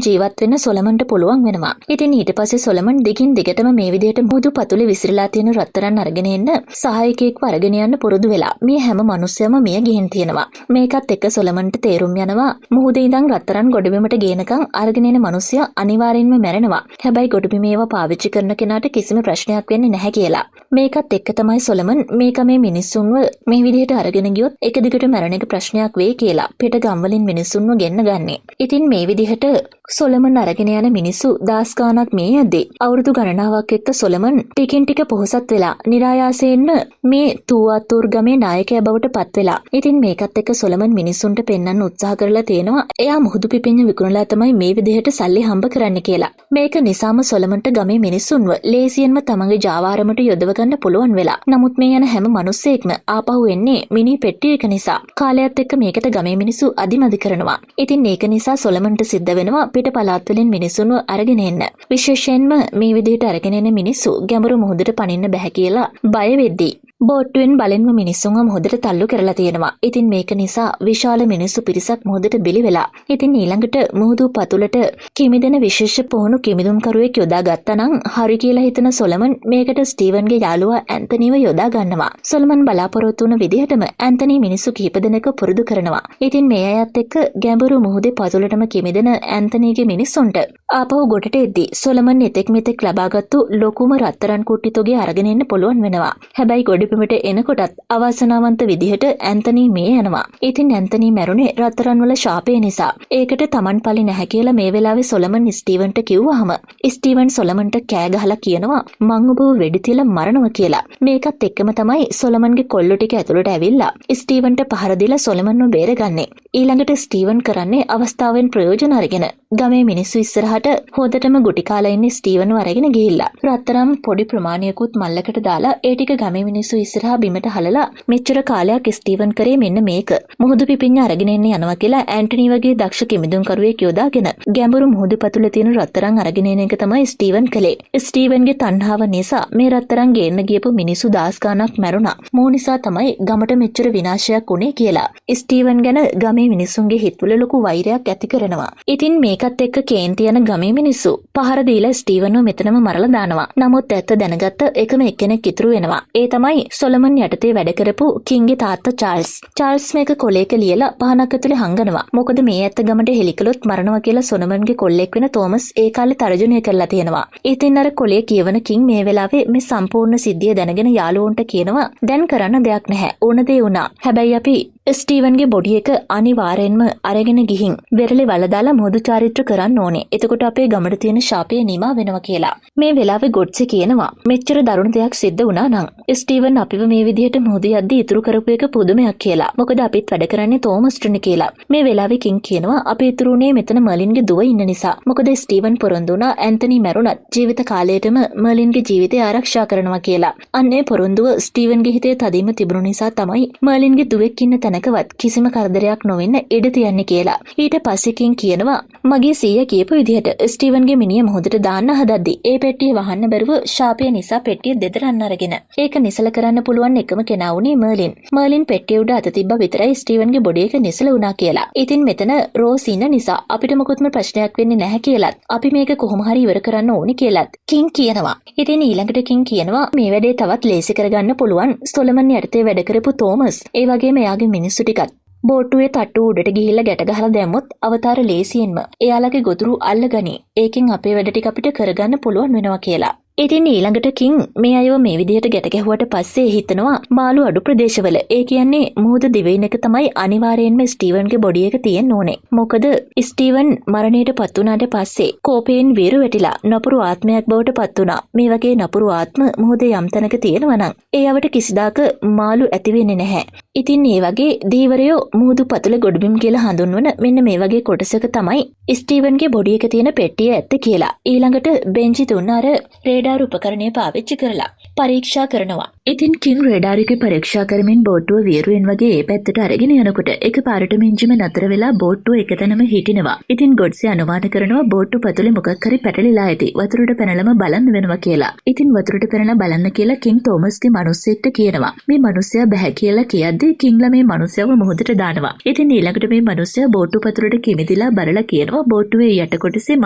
[SPEAKER 1] ජීවත් වෙන්න සොලමන්ට පුළුවන් වෙනවා. ඉතින් ඊට පස්සේ සොලමන් දිගින් දිගටම මේ විදිහට මුහුදු පතුලේ විසිරලා තියෙන රත්තරන් අරගෙන එන්න සහායකයෙක්ව අරගෙන යන්න පුරුදු වෙලා මේ හැම මිනිස්සයම මිය ගිහින් තියෙනවා. මේකත් එක්ක සොලමන්ට තේරුම් යනවා මුහුදේ ඉඳන් රත්තරන් ගොඩබිමට ගේනකම් අරගෙන එන මිනිස්සයා අනිවාර්යෙන්ම මැරෙනවා. හැබැයි ගොඩබිමේ ඒවා පාවිච්චි කරන කෙනාට කිසිම ප්‍රශ්නයක් වෙන්නේ නැහැ කියලා. මේකත් එක්ක තමයි සොලමන් මේක මේ මිනිස්සුන්ව මේ විදිහට අරගෙන ගියොත් එක දිගට මැරෙන එක ප්‍රශ්නයක් වෙයි කියලා පිට ගම් වලින් මිනිස්සුන්ව ගෙන්න ගන්නේ. ඕනේ. ඉතින් මේ විදිහට සොලමන් අරගෙන යන මිනිස්සු දහස් ගාණක් මේ යද්දී අවුරුදු ගණනාවක් එක්ක සොලමන් ටිකින් ටික පොහොසත් වෙලා නිරායාසයෙන්ම මේ තූවාතූර් ගමේ නායකයා බවට පත් වෙලා. ඉතින් මේකත් එක්ක සොලමන් මිනිස්සුන්ට පෙන්වන්න උත්සාහ කරලා තියෙනවා එයා මුහුදු පිපිඤ්ඤ විකුණලා තමයි මේ විදිහට සල්ලි හම්බ කරන්න කියලා. මේක නිසාම සොලමන්ට ගමේ මිනිස්සුන්ව ලේසියෙන්ම තමන්ගේ ජාවාරමට යොදව ගන්න පුළුවන් වෙලා. නමුත් මේ යන හැම මිනිස්සෙක්ම ආපහු එන්නේ මිනි පෙට්ටියක නිසා. කාලයත් එක්ක මේකට ගමේ මිනිස්සු අදිමදි කරනවා. ඉතින් ඒක නිසා සොලමන්ට සිද්ධ වෙනවා පිට පළාත් වලින් මිනිස්සුන්ව අරගෙන එන්න. විශේෂයෙන්ම මේ විදිහට අරගෙන එන මිනිස්සු ගැඹුරු මුහුදට පනින්න බෑ කියලා බය වෙද්දී බෝට්ටුවෙන් බලෙන්ම මිනිස්සුන්ව මුහුදට තල්ලු කරලා තියෙනවා. ඉතින් මේක නිසා විශාල මිනිස්සු පිරිසක් මුහුදට බිලි වෙලා. ඉතින් ඊළඟට මුහුදු පතුලට කිමිදෙන විශේෂ පුහුණු කිමිදුම්කරුවෙක් යොදා ගත්තා නම් හරි කියලා හිතන සොලමන් මේකට ස්ටීවන්ගේ යාළුවා ඇන්තනීව යොදා ගන්නවා. සොලමන් බලාපොරොත්තු වුණ විදිහටම ඇන්තනී මිනිස්සු කිහිප දෙනෙක් පුරුදු කරනවා. ඉතින් මේ අයත් එක්ක ගැඹුරු මුහුදේ පතුලටම කිමිදෙන ඇන්තනීගේ මිනිස්සුන්ට ආපහු ගොඩට එද්දී සොලමන් එතෙක් මෙතෙක් ලබාගත්තු ලොකුම රත්තරන් කුට්ටි තොගේ අරගෙන එන්න පුළුවන් වෙනවා. හැබැයි ගොඩබිමට එනකොටත් අවාසනාවන්ත විදිහට ඇන්තනී මේ යනවා. ඉතින් ඇන්තනී මැරුණේ රත්තරන් වල ශාපය නිසා. ඒකට තමන් පලි නැහැ කියලා මේ වෙලාවේ සොලමන් ස්ටීවන්ට කිව්වහම ස්ටීවන් සොලමන්ට කෑ ගහලා කියනවා මං ඔබව වෙඩි තියලා මරනවා කියලා. මේකත් එක්කම තමයි සොලමන්ගේ කොල්ලෝ ටික ඇතුළට ඇවිල්ලා ස්ටීවන්ට පහර දීලා සොලමන්ව බේරගන්නේ. ඊළඟට ස්ටීවන් කරන්නේ අවස්ථාවෙන් ප්‍රයෝජන අරගෙන ගමේ මිනිස්සු ඉස්සරහට හොදටම ගුටි කාලා ඉන්නේ ස්ටීවන්ව අරගෙන ගිහිල්ලා රත්තරන් පොඩි ප්‍රමාණයකුත් මල්ලකට දාලා ඒ ටික ගමේ මිනිස්සු ඉස්සරහා බිමට හලලා මෙච්චර කාලයක් ස්ටීවන් කරේ මෙන්න මේක මුහුදු පිපිඤ්ඤ අරගෙන එන්න යනවා කියලා ඇන්ටනි වගේ දක්ෂ කිමිදුම්කරුවෙක් යොදාගෙන ගැඹුරු මුහුදු පතුලේ තියෙන රත්තරන් අරගෙන එන එක තමයි ස්ටීවන් කළේ. ස්ටීවන්ගේ තණ්හාව නිසා මේ රත්තරන් ගේන්න ගියපු මිනිස්සු දහස් ගාණක් මැරුණා. මෝ නිසා තමයි ගමට මෙච්චර විනාශයක් උනේ කියලා ස්ටීවන් ගැන ගමේ මිනිස්සුන්ගේ හිතවල ලොකු වෛරයක් ඇති කරනවා. ඉතින් මේකත් එක්ක කේන්ති යන ගමේ මිනිස්සු පහර දීලා ස්ටීවන්ව මෙතනම මරලා දානවා. නමුත් ඇත්ත දැනගත්ත එකම එක්කෙනෙක් ඉතුරු වෙනවා. ඒ තමයි සොලමන් යටතේ වැඩ කරපු කින්ගේ තාත්තා චාල්ස්. චාල්ස් මේක කොලේක ලියලා පහනක් ඇතුලේ හංගනවා. මොකද මේ ඇත්ත ගමට හෙලිකලොත් මරනවා කියලා සොලමන්ගේ කොල්ලෙක් වෙන තෝමස් ඒ කාලේ තර්ජනය කරලා තියෙනවා. ඉතින් අර කොලේ කියවන කින් මේ වෙලාවේ මේ සම්පූර්ණ සිද්ධිය දැනගෙන යාළුවන්ට කියනවා දැන් කරන්න දෙයක් නැහැ. ඕන දේ වුණා. හැබැයි අපි ස්ටීවන්ගේ බොඩි එක අනිවාර්යෙන්ම අරගෙන ගිහින් වෙරළේ වලදාලා මොහොදු චාරිත්‍ර කරන්න ඕනේ. එතකොට අපේ ගමට තියෙන ශාපය නිමා වෙනවා කියලා. මේ වෙලාවේ ගොඩ්සේ කියනවා මෙච්චර දරුණු දෙයක් සිද්ධ වුණා නම් ස්ටීවන් අපිව මේ විදිහට මොහොදු යද්දී ඉතුරු කරපු එක පුදුමයක් කියලා. මොකද අපිත් වැඩ කරන්නේ තෝමස්ට්නේ කියලා. මේ වෙලාවේ කින් කියනවා අපි ඉතුරුනේ මෙතන මර්ලින්ගේ දුව ඉන්න නිසා. මොකද ස්ටීවන් පොරොන්දු වුණා ඇන්තනි මැරුණත් ජීවිත කාලයටම මර්ලින්ගේ ජීවිතය ආරක්ෂා කරනවා කියලා. අන්නේ පොරොන්දුව ස්ටීවන්ගේ හිතේ තදින්ම තිබුණු නිසා තමයි මර්ලින්ගේ දුවෙක් ඉන්න තැනකවත් කිසිම කරදරයක් නොවෙන්න ඉඩ තියන්නේ කියලා. ඊට පස්සේ කින් කියනවා මගේ සීයා කියපු විදිහට ස්ටීවන්ගේ මිනිහ මොහොතට දාන්න හදද්දී ඒ පෙට්ටිය වහන්න බැරුව ශාපය නිසා පෙට්ටිය දෙදරන්න අරගෙන ඒක නිසල කරන්න පුළුවන් එකම කෙනා වුණේ මර්ලින්. මර්ලින් පෙට්ටිය උඩ අත තිබ්බ විතරයි ස්ටීවන්ගේ බොඩි එක නිසල වුණා කියලා. ඉතින් මෙතන රෝස් ඉන්න නිසා අපිට මොකුත්ම ප්‍රශ්නයක් වෙන්නේ නැහැ කියලාත් අපි මේක කොහොම හරි ඉවර කරන්න ඕනි කියලාත් කින් කියනවා. ඉතින් ඊළඟට කින් කියනවා මේ වැඩේ තවත් ලේසි කරගන්න පුළුවන් සොලමන් යටතේ වැඩ කරපු තෝමස් ඒ වගේම එයාගේ මිනිස්සු ටිකත් බෝට්ටුවේ තට්ටු උඩට ගිහිල්ලා ගැට ගහලා දැම්මොත් අවතාර ලේසියෙන්ම එයාලගේ ගොදුරු අල්ලගනි. ඒකෙන් අපේ වැඩ ටික අපිට කරගන්න පුළුවන් වෙනවා කියලා. ඉතින් ඊළඟට කින් මේ අයව මේ විදිහට ගැට ගැහුවට පස්සේ හිතනවා මාළු අඩු ප්‍රදේශවල ඒ කියන්නේ මුහුද දිවයිනක තමයි අනිවාර්යයෙන්ම ස්ටීවන්ගේ බොඩි එක තියෙන්න ඕනේ. මොකද ස්ටීවන් මරණයට පත් වුණාට පස්සේ කෝපයෙන් වීරු වැටිලා නපුරු ආත්මයක් බවට පත් වුණා. මේ වගේ නපුරු ආත්ම මුහුදේ යම් තැනක තියෙනවා නම් ඒවට කිසිදාක මාළු ඇති වෙන්නේ නැහැ. ඉතින් මේ වගේ දීවරයෝ මුහුදු පතුල ගොඩබිම් කියලා හඳුන්වන මෙන්න මේ වගේ කොටසක තමයි ස්ටීවන්ගේ බොඩි එක තියෙන පෙට්ටිය ඇත්ත කියලා. ඊළඟට බෙන්ජි දුන්න අර රේඩාර් උපකරණය පාවිච්චි කරලා පරීක්ෂා කරනවා. ඉතින් කින් රේඩාර් එකේ පරීක්ෂා කරමින් බෝට්ටුව වියරුවෙන් වගේ ඒ පැත්තට අරගෙන යනකොට එකපාරට බෙන්ජිම නතර වෙලා බෝට්ටුව එකතැනම හිටිනවා. ඉතින් ගොඩ්සේ අනුමාන කරනවා බෝට්ටු පතුලේ මොකක් හරි පැටලිලා ඇති. වතුරට පැනලම බලන්න වෙනවා කියලා. ඉතින් වතුරට පැනලා බලන්න කියලා කින් තෝමස්ගේ මිනිස්සෙක්ට කියනවා. මේ මිනිස්සයා බෑ කියලා කියද්දී කින්ලා මේ මිනිස්සයව මොහොතට දානවා. ඉතින් ඊළඟට මේ මිනිස්සයා බෝට්ටු පතුලට කිමිදිලා බලලා කියනවා බෝට්ටුවේ යට කොටසේ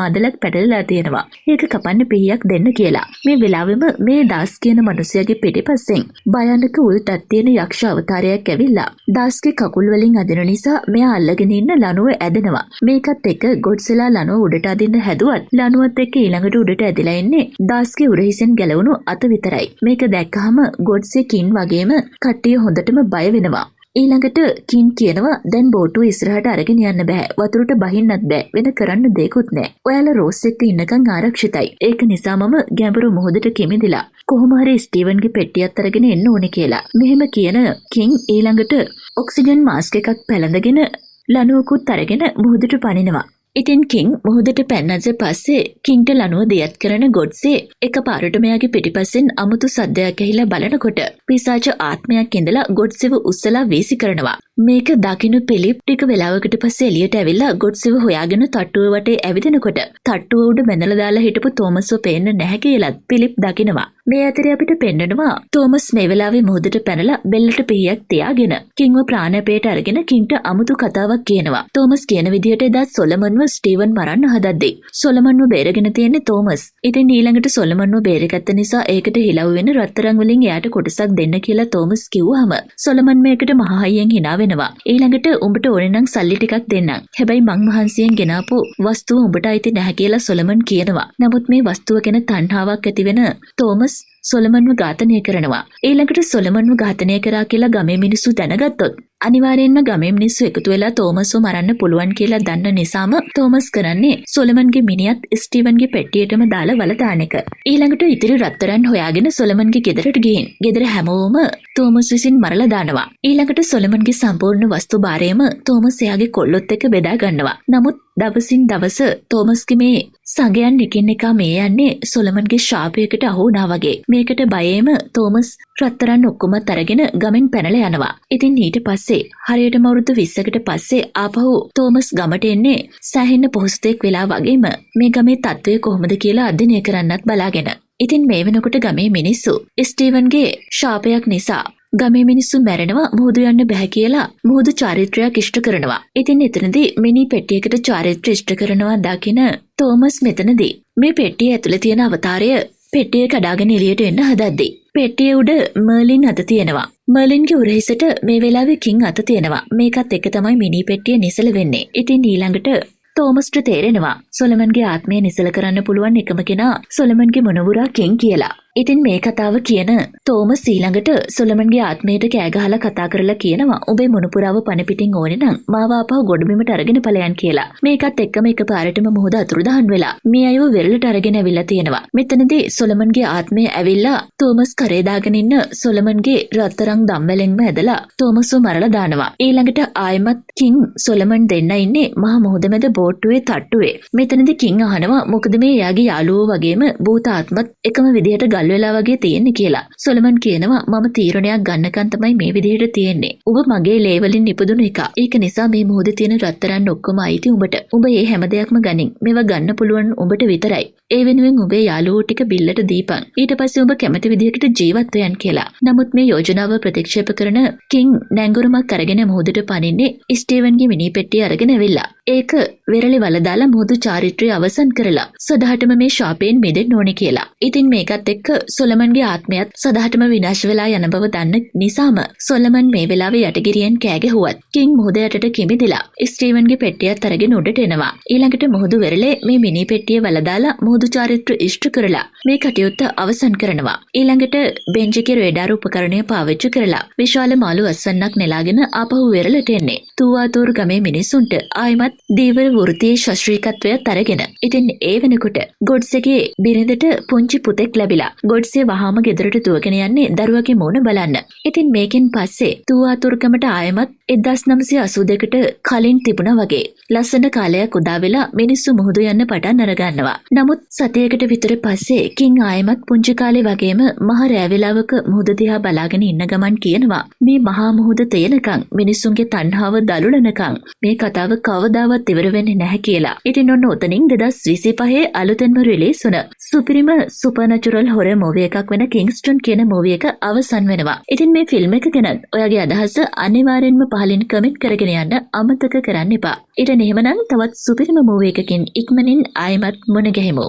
[SPEAKER 1] මාදලක් පැටලලා තියෙනවා. ඒක කපන්න පිහියක් දෙන්න කියලා. මේ වෙලාවෙම මේ දාස් කියන මිනිසයාගේ පිටිපස්සෙන් භයානක උල්ටක් තියෙන යක්ෂ අවතාරයක් ඇවිල්ලා දාස්ගේ කකුල් වලින් අදින නිසා මෙයා අල්ලගෙන ඉන්න ලණුව ඇදෙනවා. මේකත් එක්ක ගොඩ්සලා ලණුව උඩට අදින්න හැදුවත් ලණුවත් එක්ක ඊළඟට උඩට ඇදලා ඉන්නේ දාස්ගේ උරහිසෙන් ගැලවුණු අත විතරයි. මේක දැක්කහම ගොඩ්සේ කින් වගේම කට්ටිය හොඳටම බය වෙනවා. ඊළඟට කින් කියනවා දැන් බෝට්ටුව ඉස්සරහට අරගෙන යන්න බෑ. වතුරට බහින්නත් බෑ. වෙන කරන්න දෙයක්වත් නෑ. ඔයාලා රෝස් එක්ක ඉන්නකන් ආරක්ෂිතයි. ඒක නිසා මම ගැඹුරු මුහුදට කිමිදිලා කොහොම හරි ස්ටීවන්ගේ පෙට්ටියත් අරගෙන එන්න ඕනේ කියලා. මෙහෙම කියන කින් ඊළඟට ඔක්සිජන් මාස්ක් එකක් පැලඳගෙන ලණුවකුත් අරගෙන මුහුදට පනිනවා. ඉතින් කින් මුහුදට පැන්නට පස්සේ කින්ට ලනුව දියත් කරන ගොඩ්සේ එකපාරට මෙයාගේ පිටිපස්සෙන් අමුතු සද්දයක් ඇහිලා බලනකොට පිසාච ආත්මයක් ඉඳලා ගොඩ්සෙව උස්සලා වීසි කරනවා. මේක දකින්න පිලිප් ටික වෙලාවකට පස්සේ එළියට ඇවිල්ලා ගොඩ්සෙව හොයාගෙන තට්ටුව වටේ ඇවිදිනකොට තට්ටුව උඩ බැඳලා දාලා හිටපු තෝමස්ව පේන්න නැහැ කියලාත් පිලිප් දකිනවා. මේ අතරේ අපිට පෙන්නනවා තෝමස් මේ වෙලාවේ මුහුදට පැනලා බෙල්ලට පිහියක් තියාගෙන කින්ව ප්‍රාණපේට අරගෙන කින්ට අමුතු කතාවක් කියනවා. තෝමස් කියන විදිහට එදා සොලමන්ව ස්ටීවන් මරන්න හදද්දී සොලමන්ව බේරගෙන තියෙන්නේ තෝමස්. ඉතින් ඊළඟට සොලමන්ව බේරගත්ත නිසා ඒකට හිලව් වෙන රත්තරන් වලින් එයාට කොටසක් දෙන්න කියලා තෝමස් කිව්වහම සොලමන් මේකට මහා හයියෙන් hina වෙනවා. ඊළඟට උඹට ඕනේ නම් සල්ලි ටිකක් දෙන්නම්. හැබැයි මං මහන්සියෙන් ගෙනාපු වස්තුව උඹට අයිති නැහැ කියලා සොලමන් කියනවා. නමුත් මේ වස්තුව ගැන තණ්හාවක් ඇති වෙන තෝමස් සොලමන්ව ඝාතනය කරනවා. ඊළඟට සොලමන්ව ඝාතනය කරා කියලා ගමේ මිනිස්සු දැනගත්තොත් අනිවාර්යෙන්ම ගමේ මිනිස්සු එකතු වෙලා තෝමස්ව මරන්න පුළුවන් කියලා දන්න නිසාම තෝමස් කරන්නේ සොලමන්ගේ මිනිහත් ස්ටීවන්ගේ පෙට්ටියටම දාලා වල දාන එක. ඊළඟට ඉතිරි රත්තරන් හොයාගෙන සොලමන්ගේ ගෙදරට ගිහින් ගෙදර හැමෝම තෝමස් විසින් මරලා දානවා. ඊළඟට සොලමන්ගේ සම්පූර්ණ වස්තු භාරයම තෝමස් එයාගේ කොල්ලොත් එක්ක බෙදා ගන්නවා. නමුත් දවසින් දවස තෝමස්ගේ මේ සංගයන් එකින් එක මේ යන්නේ සොලමන්ගේ ශාපයකට අහු වුණා වගේ. මේකට බයෙම තෝමස් රත්තරන් ඔක්කොමත් අරගෙන ගමෙන් පැනලා යනවා. ඉතින් ඊට පස්සේ හරියටම අවුරුදු 20කට පස්සේ ආපහු තෝමස් ගමට එන්නේ සෑහෙන පොහොසතෙක් වෙලා වගේම මේ ගමේ තත්ත්වය කොහොමද කියලා අධ්‍යයනය කරන්නත් බලාගෙන. ඉතින් මේ වෙනකොට ගමේ මිනිස්සු ස්ටීවන්ගේ ශාපයක් නිසා ගමේ මිනිස්සු මැරෙනවා මුහුදු යන්න බෑ කියලා මුහුදු චාරිත්‍රයක් ඉෂ්ට කරනවා. ඉතින් එතනදී මිනි පෙට්ටියකට චාරිත්‍ර ඉෂ්ට කරනවා දකින තෝමස් මෙතනදී මේ පෙට්ටිය ඇතුලේ තියෙන අවතාරය පෙට්ටිය කඩාගෙන එළියට එන්න හදද්දී පෙට්ටිය උඩ මර්ලින් අත තියෙනවා. මර්ලින්ගේ උරහිසට මේ වෙලාවේ කින් අත තියෙනවා. මේකත් එක තමයි මිනි පෙට්ටිය නිසල වෙන්නේ. ඉතින් ඊළඟට තෝමස්ට තේරෙනවා සොලමන්ගේ ආත්මය නිසල කරන්න පුළුවන් එකම කෙනා සොලමන්ගේ මොනවුරා කින් කියලා. ඉතින් මේ කතාව කියන තෝමස් ඊළඟට සොලමන්ගේ ආත්මයට කෑ ගහලා කතා කරලා කියනවා උඹේ මොනපුරාව පණ පිටින් ඕනේ නම් මාව ආපහු ගොඩබිමට අරගෙන ඵලයන් කියලා. මේකත් එක්කම එකපාරටම මුහුද අතුරුදහන් වෙලා මේ අයව වෙරළට අරගෙන ඇවිල්ලා තියෙනවා. මෙතනදී සොලමන්ගේ ආත්මය ඇවිල්ලා තෝමස් කරේ දාගෙන ඉන්න සොලමන්ගේ රත්තරන් දම්වැලෙන්ම ඇදලා තෝමස්ව මරලා දානවා. ඊළඟට ආයමත් කින් සොලමන් දෙන්න ඉන්නේ මහා මුහුද මැද බෝට්ටුවේ තට්ටුවේ. මෙතනදී කින් අහනවා මොකද මේ එයාගේ යාළුවෝ වගේම භූත ආත්මත් එකම විදිහට ගල් වෙලා වගේ තියෙන්නේ කියලා. සොලමන් කියනවා මම තීරණයක් ගන්නකන් තමයි මේ විදිහට තියෙන්නේ. ඔබ මගේ ලේ වලින් නිපදුණු එක. ඒක නිසා මේ මොහොතේ තියෙන රත්තරන් ඔක්කොම අයිති උඹට. උඹ මේ හැම දෙයක්ම ගනින්. මේවා ගන්න පුළුවන් උඹට විතරයි. ඒ වෙනුවෙන් ඔබේ යාළුවෝ ටික බිල්ලට දීපන්. ඊට පස්සේ ඔබ කැමති විදිහකට ජීවත් වෙයන් කියලා. නමුත් මේ යෝජනාව ප්‍රතික්ෂේප කරන කින් නැංගුරමක් අරගෙන මොහොතට පනින්නේ ස්ටීවන්ගේ මිනි පෙට්ටිය අරගෙන ඇවිල්ලා. ඒක වෙරළි වල දාලා මොහොත චාරිත්‍රය අවසන් කරලා සදාටම මේ ශාපයෙන් මිදෙන්න ඕනේ කියලා. ඉතින් මේකත් එක්ක සොලමන්ගේ ආත්මයත් සදාටම විනාශ වෙලා යන බව දන්න නිසාම සොලමන් මේ වෙලාවේ යටගිරියෙන් කෑ ගැහුවත් කින් මුහුද යටට කිමිදිලා ස්ටීවන්ගේ පෙට්ටියත් අරගෙන උඩට එනවා. ඊළඟට මුහුදු වෙරළේ මේ මිනි පෙට්ටිය වල දාලා මුහුදු චාරිත්‍ර ඉෂ්ට කරලා මේ කටයුත්ත අවසන් කරනවා. ඊළඟට බෙන්ජිගේ රේඩාර උපකරණය පාවිච්චි කරලා විශාල මාළු අස්සන්නක් නෙලාගෙන ආපහු වෙරළට එන්නේ. තූවාතූර් ගමේ මිනිසුන්ට ආයමත් දීවර වෘත්තීය ශාස්ත්‍රීයත්වයට අරගෙන. ඉතින් ඒ වෙනකොට ගොඩ්සේගේ බිරිඳට පුංචි පුතෙක් ලැබිලා. ගොඩ්සේ වහාම ගෙදරට දුවගෙන යන්නේ දරුවගේ මූණ බලන්න. ඉතින් මේකෙන් පස්සේ තූවාතූර් ගමට ආයමත් 1982ට කලින් තිබුණා වගේ ලස්සන කාලයක් උදා වෙලා මිනිස්සු මුහුදු යන්න පටන් අරගන්නවා. නමුත් සතියකට විතර පස්සේ කින් ආයමත් පුංචි කාලේ වගේම මහ රෑ වේලාවක මුහුද දිහා බලාගෙන ඉන්න ගමන් කියනවා මේ මහා මුහුද තේනකන් මිනිස්සුන්ගේ තණ්හාව දලුලනකන් මේ කතාව කවදාවත් ඉවර වෙන්නේ නැහැ කියලා. ඉතින් ඔන්න උතනින් 2025 අලුතෙන්ම රිලීස් වුණ සුපිරිම සුපර්නැචරල් හොරර් මූවි එකක් වෙන කිංස්ටන් කියන මූවි එක අවසන් වෙනවා. ඉතින් මේ ෆිල්ම් එක ගැන ඔයාගේ අදහස අනිවාර්යෙන්ම පහලින් කමෙන්ට් කරගෙන යන්න අමතක කරන්න එපා. ඊට එහෙමනම් තවත් සුපිරිම මූවි එකකින් ඉක්මනින් ආයෙමත් මුණ ගැහෙමු.